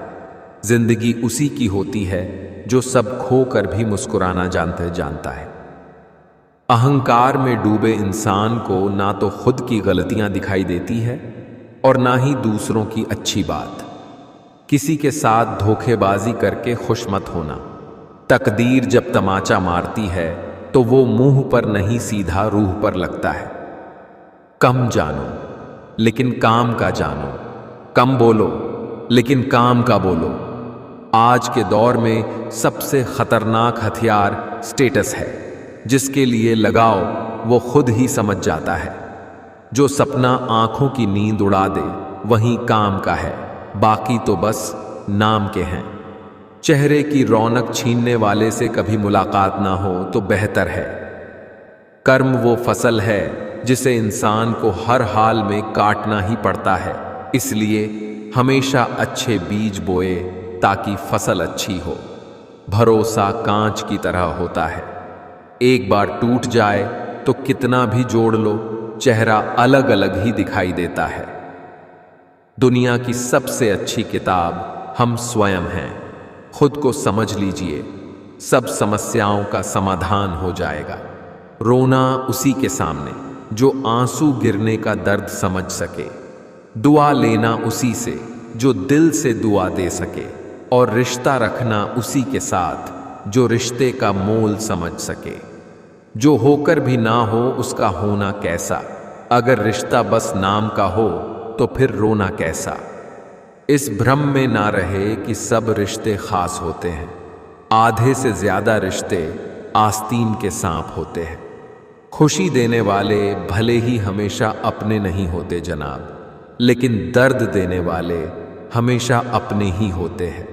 A: जिंदगी उसी की होती है जो सब खोकर भी मुस्कुराना जानता है। अहंकार में डूबे इंसान को ना तो खुद की गलतियां दिखाई देती है और ना ही दूसरों की अच्छी बात। किसी के साथ धोखेबाजी करके खुश मत होना। तकदीर जब तमाचा मारती है तो वो मुंह पर नहीं सीधा रूह पर लगता है। कम जानो लेकिन काम का जानो, कम बोलो लेकिन काम का बोलो। आज के दौर में सबसे खतरनाक हथियार स्टेटस है। जिसके लिए लगाओ वो खुद ही समझ जाता है। जो सपना आंखों की नींद उड़ा दे वही काम का है, बाकी तो बस नाम के हैं। चेहरे की रौनक छीनने वाले से कभी मुलाकात ना हो तो बेहतर है। कर्म वो फसल है जिसे इंसान को हर हाल में काटना ही पड़ता है। इसलिए हमेशा अच्छे बीज बोए ताकि फसल अच्छी हो। भरोसा कांच की तरह होता है, एक बार टूट जाए तो कितना भी जोड़ लो, चेहरा अलग अलग ही दिखाई देता है। दुनिया की सबसे अच्छी किताब हम स्वयं हैं। खुद को समझ लीजिए, सब समस्याओं का समाधान हो जाएगा। रोना उसी के सामने जो आंसू गिरने का दर्द समझ सके। दुआ लेना उसी से जो दिल से दुआ दे सके। और रिश्ता रखना उसी के साथ जो रिश्ते का मोल समझ सके। जो होकर भी ना हो उसका होना कैसा, अगर रिश्ता बस नाम का हो तो फिर रोना कैसा। इस भ्रम में ना रहे कि सब रिश्ते खास होते हैं। आधे से ज्यादा रिश्ते आस्तीन के सांप होते हैं। खुशी देने वाले भले ही हमेशा अपने नहीं होते जनाब, लेकिन दर्द देने वाले हमेशा अपने ही होते हैं।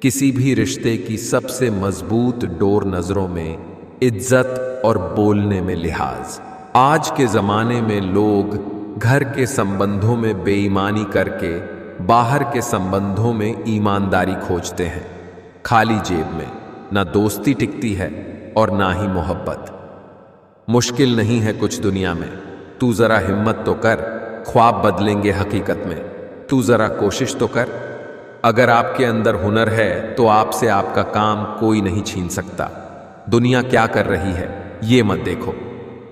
A: किसी भी रिश्ते की सबसे मजबूत डोर नजरों में इज्जत और बोलने में लिहाज। आज के जमाने में लोग घर के संबंधों में बेईमानी करके बाहर के संबंधों में ईमानदारी खोजते हैं। खाली जेब में ना दोस्ती टिकती है और ना ही मोहब्बत। मुश्किल नहीं है कुछ दुनिया में, तू जरा हिम्मत तो कर, ख्वाब बदलेंगे हकीकत में। तू जरा कोशिश तो कर। अगर आपके अंदर हुनर है तो आपसे आपका काम कोई नहीं छीन सकता। दुनिया क्या कर रही है ये मत देखो,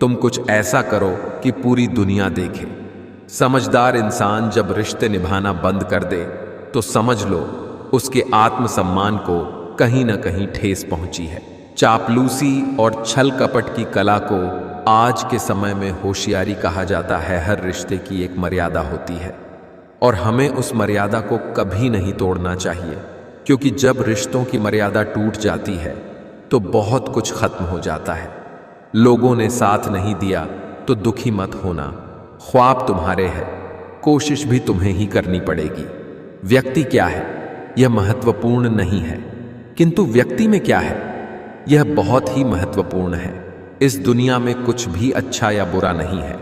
A: तुम कुछ ऐसा करो कि पूरी दुनिया देखे। समझदार इंसान जब रिश्ते निभाना बंद कर दे तो समझ लो उसके आत्मसम्मान को कहीं ना कहीं ठेस पहुंची है। चापलूसी और छल कपट की कला को आज के समय में होशियारी कहा जाता है। हर रिश्ते की एक मर्यादा होती है और हमें उस मर्यादा को कभी नहीं तोड़ना चाहिए, क्योंकि जब रिश्तों की मर्यादा टूट जाती है तो बहुत कुछ खत्म हो जाता है। लोगों ने साथ नहीं दिया तो दुखी मत होना। ख्वाब तुम्हारे हैं, कोशिश भी तुम्हें ही करनी पड़ेगी। व्यक्ति क्या है यह महत्वपूर्ण नहीं है, किंतु व्यक्ति में क्या है यह बहुत ही महत्वपूर्ण है। इस दुनिया में कुछ भी अच्छा या बुरा नहीं है,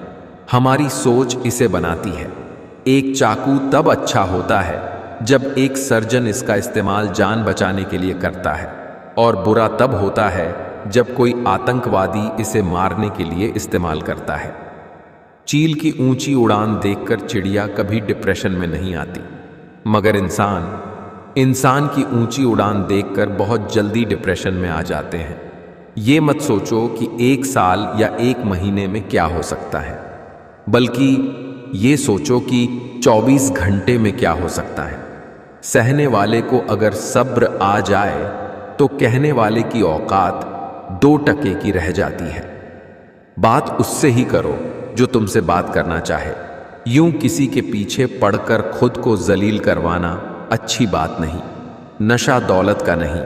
A: हमारी सोच इसे बनाती है। एक चाकू तब अच्छा होता है जब एक सर्जन इसका इस्तेमाल जान बचाने के लिए करता है, और बुरा तब होता है जब कोई आतंकवादी इसे मारने के लिए इस्तेमाल करता है। चील की ऊंची उड़ान देखकर चिड़िया कभी डिप्रेशन में नहीं आती, मगर इंसान की ऊंची उड़ान देखकर बहुत जल्दी डिप्रेशन में आ जाते हैं। ये मत सोचो कि 1 साल या 1 महीने में क्या हो सकता है, बल्कि ये सोचो कि 24 घंटे में क्या हो सकता है। सहने वाले को अगर सब्र आ जाए तो कहने वाले की औकात 2 टके की रह जाती है। बात उससे ही करो जो तुमसे बात करना चाहे। यूं किसी के पीछे पड़कर खुद को जलील करवाना अच्छी बात नहीं। नशा दौलत का नहीं,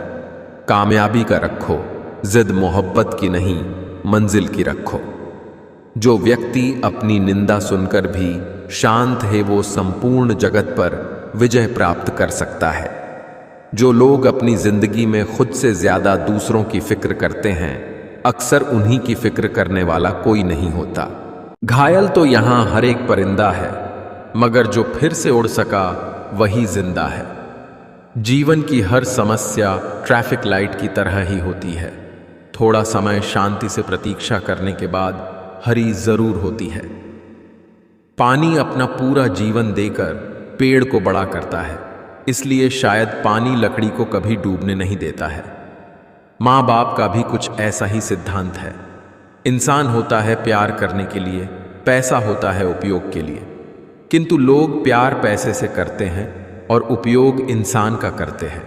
A: कामयाबी का रखो। जिद मोहब्बत की नहीं, मंजिल की रखो। जो व्यक्ति अपनी निंदा सुनकर भी शांत है वो संपूर्ण जगत पर विजय प्राप्त कर सकता है। जो लोग अपनी जिंदगी में खुद से ज्यादा दूसरों की फिक्र करते हैं, अक्सर उन्हीं की फिक्र करने वाला कोई नहीं होता। घायल तो यहां हर एक परिंदा है, मगर जो फिर से उड़ सका वही जिंदा है। जीवन की हर समस्या ट्रैफिक लाइट की तरह ही होती है। थोड़ा समय शांति से प्रतीक्षा करने के बाद हरी जरूर होती है। पानी अपना पूरा जीवन देकर पेड़ को बड़ा करता है, इसलिए शायद पानी लकड़ी को कभी डूबने नहीं देता है। माँ बाप का भी कुछ ऐसा ही सिद्धांत है। इंसान होता है प्यार करने के लिए, पैसा होता है उपयोग के लिए। किंतु लोग प्यार पैसे से करते हैं और उपयोग इंसान का करते हैं।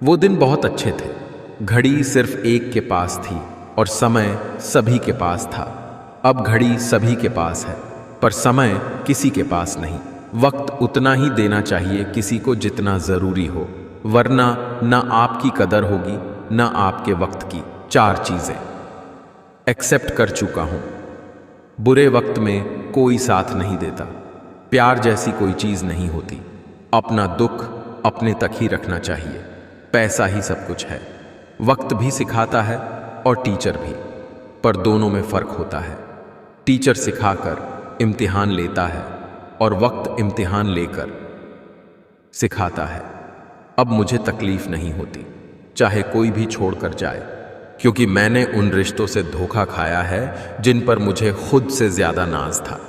A: वो दिन बहुत अच्छे थे। घड़ी सिर्फ एक के पास थी और समय सभी के पास था। अब घड़ी सभी के पास है पर समय किसी के पास नहीं। वक्त उतना ही देना चाहिए किसी को जितना जरूरी हो, वरना न आपकी कदर होगी न आपके वक्त की। 4 चीजें एक्सेप्ट कर चुका हूं। बुरे वक्त में कोई साथ नहीं देता। प्यार जैसी कोई चीज नहीं होती। अपना दुख अपने तक ही रखना चाहिए। पैसा ही सब कुछ है। वक्त भी सिखाता है और टीचर भी, पर दोनों में फर्क होता है। टीचर सिखाकर इम्तिहान लेता है और वक्त इम्तिहान लेकर सिखाता है। अब मुझे तकलीफ नहीं होती, चाहे कोई भी छोड़कर जाए, क्योंकि मैंने उन रिश्तों से धोखा खाया है जिन पर मुझे खुद से ज्यादा नाज था।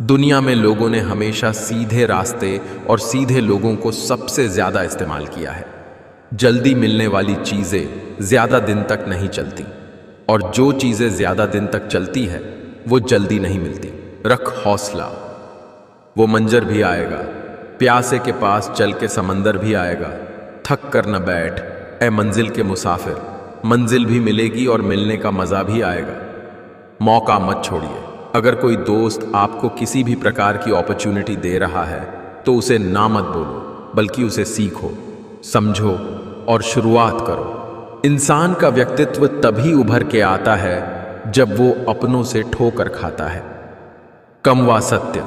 A: दुनिया में लोगों ने हमेशा सीधे रास्ते और सीधे लोगों को सबसे ज्यादा इस्तेमाल किया है। जल्दी मिलने वाली चीजें ज्यादा दिन तक नहीं चलती, और जो चीजें ज्यादा दिन तक चलती है वो जल्दी नहीं मिलती। रख हौसला, वो मंजर भी आएगा, प्यासे के पास चल के समंदर भी आएगा। थक कर न बैठ ए मंजिल के मुसाफिर, मंजिल भी मिलेगी और मिलने का मजा भी आएगा। मौका मत छोड़िए। अगर कोई दोस्त आपको किसी भी प्रकार की अपॉर्चुनिटी दे रहा है तो उसे ना मत बोलो, बल्कि उसे सीखो, समझो और शुरुआत करो। इंसान का व्यक्तित्व तभी उभर के आता है जब वो अपनों से ठोकर खाता है। कमवा सत्य,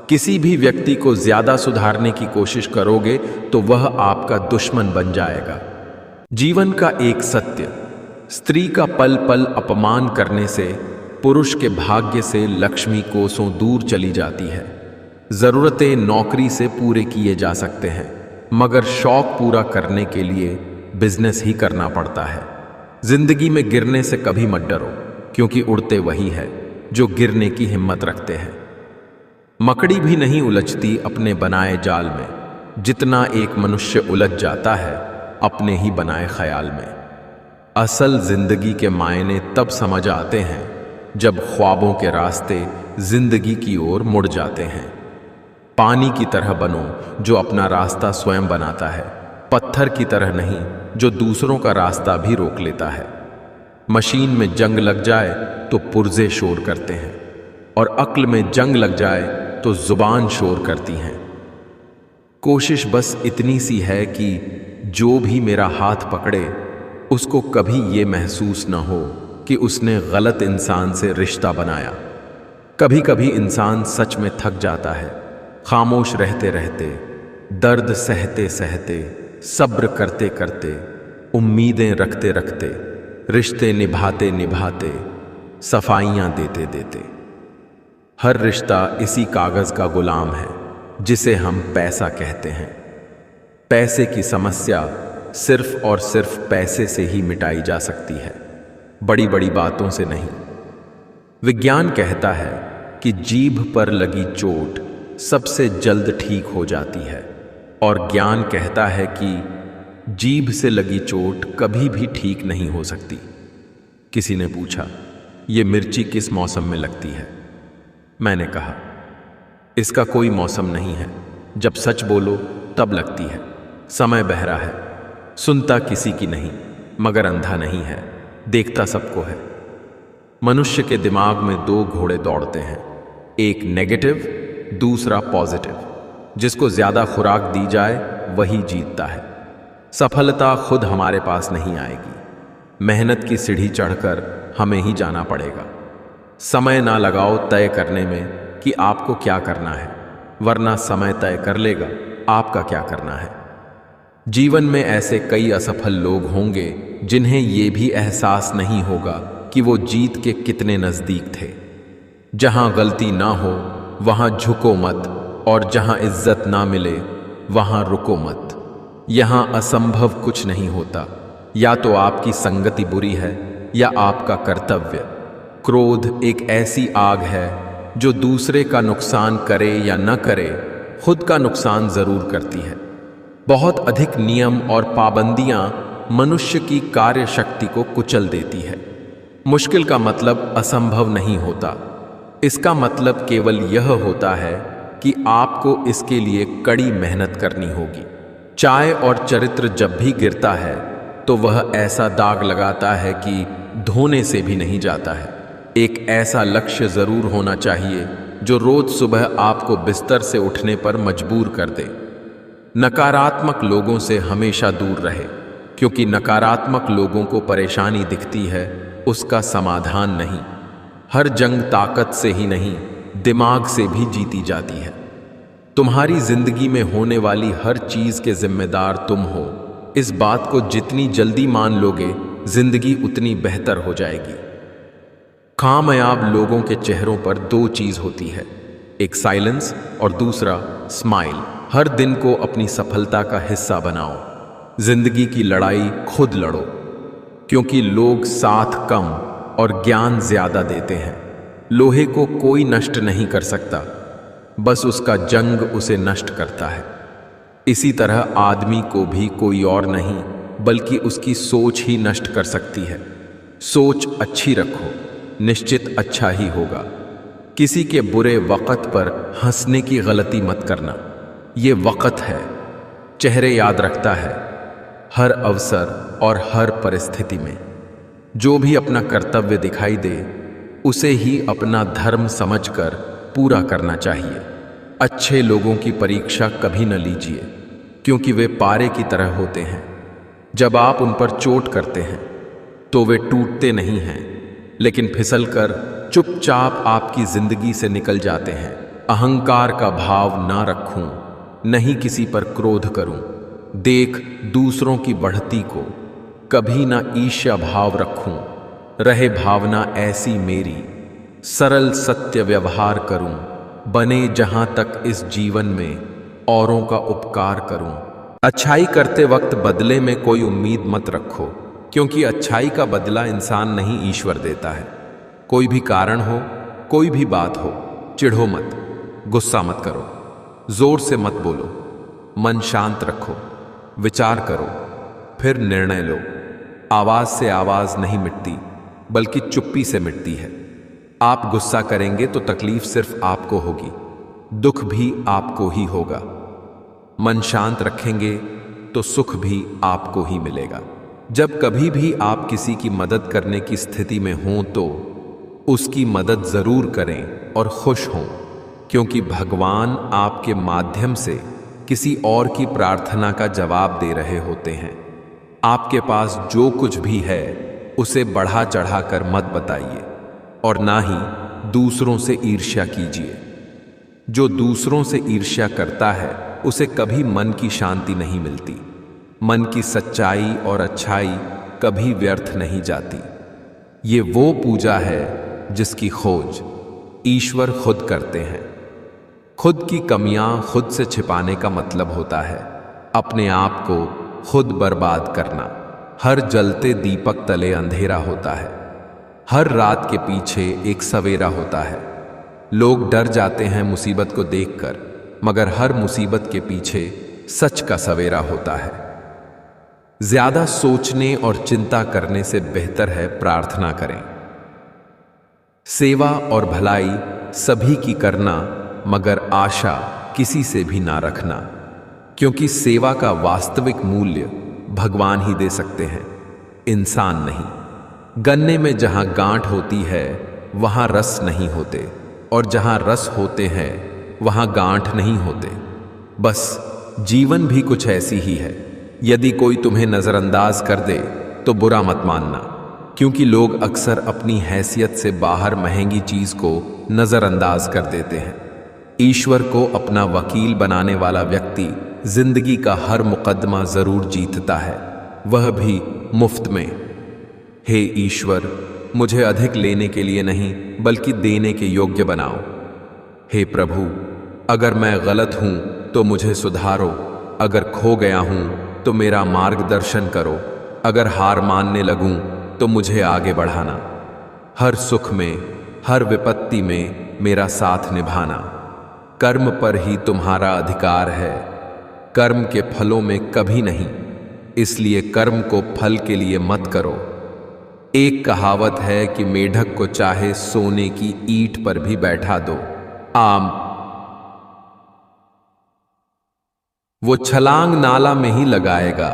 A: किसी भी व्यक्ति को ज्यादा सुधारने की कोशिश करोगे तो वह आपका दुश्मन बन जाएगा। जीवन का एक सत्य, स्त्री का पल पल अपमान करने से पुरुष के भाग्य से लक्ष्मी कोसों दूर चली जाती है। जरूरतें नौकरी से पूरे किए जा सकते हैं, मगर शौक पूरा करने के लिए बिजनेस ही करना पड़ता है। जिंदगी में गिरने से कभी मत डरो, क्योंकि उड़ते वही है जो गिरने की हिम्मत रखते हैं। मकड़ी भी नहीं उलझती अपने बनाए जाल में, जितना एक मनुष्य उलझ जाता है अपने ही बनाए ख्याल में। असल जिंदगी के मायने तब समझ आते हैं जब ख्वाबों के रास्ते जिंदगी की ओर मुड़ जाते हैं। पानी की तरह बनो जो अपना रास्ता स्वयं बनाता है, पत्थर की तरह नहीं जो दूसरों का रास्ता भी रोक लेता है। मशीन में जंग लग जाए तो पुर्जे शोर करते हैं, और अक्ल में जंग लग जाए तो जुबान शोर करती हैं। कोशिश बस इतनी सी है कि जो भी मेरा हाथ पकड़े उसको कभी ये महसूस न हो कि उसने गलत इंसान से रिश्ता बनाया। कभी कभी इंसान सच में थक जाता है, खामोश रहते रहते, दर्द सहते सहते, सब्र करते करते, उम्मीदें रखते रखते, रिश्ते निभाते निभाते, सफाइयां देते देते। हर रिश्ता इसी कागज का गुलाम है जिसे हम पैसा कहते हैं। पैसे की समस्या सिर्फ और सिर्फ पैसे से ही मिटाई जा सकती है, बड़ी बड़ी बातों से नहीं। विज्ञान कहता है कि जीभ पर लगी चोट सबसे जल्द ठीक हो जाती है, और ज्ञान कहता है कि जीभ से लगी चोट कभी भी ठीक नहीं हो सकती। किसी ने पूछा, ये मिर्ची किस मौसम में लगती है? मैंने कहा, इसका कोई मौसम नहीं है, जब सच बोलो तब लगती है। समय बहरा है, सुनता किसी की नहीं, मगर अंधा नहीं है, देखता सबको है। मनुष्य के दिमाग में दो घोड़े दौड़ते हैं, एक नेगेटिव, दूसरा पॉजिटिव। जिसको ज्यादा खुराक दी जाए वही जीतता है। सफलता खुद हमारे पास नहीं आएगी, मेहनत की सीढ़ी चढ़कर हमें ही जाना पड़ेगा। समय ना लगाओ तय करने में कि आपको क्या करना है, वरना समय तय कर लेगा आपका क्या करना है। जीवन में ऐसे कई असफल लोग होंगे जिन्हें ये भी एहसास नहीं होगा कि वो जीत के कितने नजदीक थे। जहां गलती ना हो वहां झुको मत, और जहां इज्जत ना मिले वहां रुको मत। यहां असंभव कुछ नहीं होता, या तो आपकी संगति बुरी है या आपका कर्तव्य। क्रोध एक ऐसी आग है जो दूसरे का नुकसान करे या न करे, खुद का नुकसान जरूर करती है। बहुत अधिक नियम और पाबंदियां मनुष्य की कार्य शक्ति को कुचल देती है। मुश्किल का मतलब असंभव नहीं होता, इसका मतलब केवल यह होता है कि आपको इसके लिए कड़ी मेहनत करनी होगी। चाय और चरित्र जब भी गिरता है तो वह ऐसा दाग लगाता है कि धोने से भी नहीं जाता है। एक ऐसा लक्ष्य जरूर होना चाहिए जो रोज सुबह आपको बिस्तर से उठने पर मजबूर कर दे। नकारात्मक लोगों से हमेशा दूर रहे, क्योंकि नकारात्मक लोगों को परेशानी दिखती है, उसका समाधान नहीं। हर जंग ताकत से ही नहीं, दिमाग से भी जीती जाती है। तुम्हारी जिंदगी में होने वाली हर चीज के जिम्मेदार तुम हो। इस बात को जितनी जल्दी मान लोगे, जिंदगी उतनी बेहतर हो जाएगी। कामयाब लोगों के चेहरों पर दो चीज होती है, एक साइलेंस और दूसरा स्माइल। हर दिन को अपनी सफलता का हिस्सा बनाओ। जिंदगी की लड़ाई खुद लड़ो, क्योंकि लोग साथ कम और ज्ञान ज्यादा देते हैं। लोहे को कोई नष्ट नहीं कर सकता, बस उसका जंग उसे नष्ट करता है। इसी तरह आदमी को भी कोई और नहीं बल्कि उसकी सोच ही नष्ट कर सकती है। सोच अच्छी रखो, निश्चित अच्छा ही होगा। किसी के बुरे वक़्त पर हंसने की गलती मत करना, ये वक़्त है, चेहरे याद रखता है हर अवसर और हर परिस्थिति में। जो भी अपना कर्तव्य दिखाई दे उसे ही अपना धर्म समझकर पूरा करना चाहिए। अच्छे लोगों की परीक्षा कभी न लीजिए, क्योंकि वे पारे की तरह होते हैं। जब आप उन पर चोट करते हैं तो वे टूटते नहीं हैं, लेकिन फिसलकर चुपचाप आपकी जिंदगी से निकल जाते हैं। अहंकार का भाव ना रखूं, नहीं किसी पर क्रोध करूं, देख दूसरों की बढ़ती को, कभी ना ईर्ष्या भाव रखूं, रहे भावना ऐसी मेरी, सरल सत्य व्यवहार करूं, बने जहां तक इस जीवन में औरों का उपकार करूं। अच्छाई करते वक्त बदले में कोई उम्मीद मत रखो, क्योंकि अच्छाई का बदला इंसान नहीं ईश्वर देता है। कोई भी कारण हो, कोई भी बात हो, चिढ़ो मत, गुस्सा मत करो, जोर से मत बोलो, मन शांत रखो, विचार करो, फिर निर्णय लो। आवाज से आवाज नहीं मिटती, बल्कि चुप्पी से मिटती है। आप गुस्सा करेंगे तो तकलीफ सिर्फ आपको होगी, दुख भी आपको ही होगा। मन शांत रखेंगे तो सुख भी आपको ही मिलेगा। जब कभी भी आप किसी की मदद करने की स्थिति में हों तो उसकी मदद जरूर करें और खुश हों, क्योंकि भगवान आपके माध्यम से किसी और की प्रार्थना का जवाब दे रहे होते हैं। आपके पास जो कुछ भी है उसे बढ़ा चढ़ाकर मत बताइए, और ना ही दूसरों से ईर्ष्या कीजिए। जो दूसरों से ईर्ष्या करता है उसे कभी मन की शांति नहीं मिलती। मन की सच्चाई और अच्छाई कभी व्यर्थ नहीं जाती। ये वो पूजा है जिसकी खोज ईश्वर खुद करते हैं। खुद की कमियां खुद से छिपाने का मतलब होता है अपने आप को खुद बर्बाद करना। हर जलते दीपक तले अंधेरा होता है, हर रात के पीछे एक सवेरा होता है। लोग डर जाते हैं मुसीबत को देखकर, मगर हर मुसीबत के पीछे सच का सवेरा होता है। ज्यादा सोचने और चिंता करने से बेहतर है प्रार्थना करें। सेवा और भलाई सभी की करना, मगर आशा किसी से भी ना रखना, क्योंकि सेवा का वास्तविक मूल्य भगवान ही दे सकते हैं, इंसान नहीं। गन्ने में जहां गांठ होती है वहां रस नहीं होते, और जहां रस होते हैं वहां गांठ नहीं होते। बस जीवन भी कुछ ऐसी ही है। यदि कोई तुम्हें नजरअंदाज कर दे तो बुरा मत मानना, क्योंकि लोग अक्सर अपनी हैसियत से बाहर महंगी चीज को नजरअंदाज कर देते हैं। ईश्वर को अपना वकील बनाने वाला व्यक्ति जिंदगी का हर मुकदमा जरूर जीतता है, वह भी मुफ्त में। हे ईश्वर, मुझे अधिक लेने के लिए नहीं बल्कि देने के योग्य बनाओ। हे प्रभु, अगर मैं गलत हूं तो मुझे सुधारो, अगर खो गया हूं तो मेरा मार्गदर्शन करो, अगर हार मानने लगूं तो मुझे आगे बढ़ाना। हर सुख में, हर विपत्ति में मेरा साथ निभाना। कर्म पर ही तुम्हारा अधिकार है, कर्म के फलों में कभी नहीं, इसलिए कर्म को फल के लिए मत करो। एक कहावत है कि मेढक को चाहे सोने की ईंट पर भी बैठा दो, वो छलांग नाला में ही लगाएगा।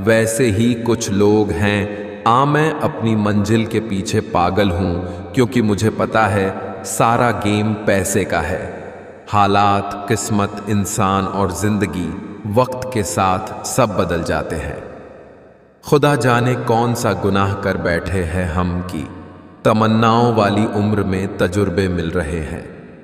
A: वैसे ही कुछ लोग हैं, मैं अपनी मंजिल के पीछे पागल हूं, क्योंकि मुझे पता है सारा गेम पैसे का है। हालात, किस्मत, इंसान और जिंदगी वक्त के साथ सब बदल जाते हैं। खुदा जाने कौन सा गुनाह कर बैठे हैं हम, की तमन्नाओं वाली उम्र में तजुर्बे मिल रहे हैं।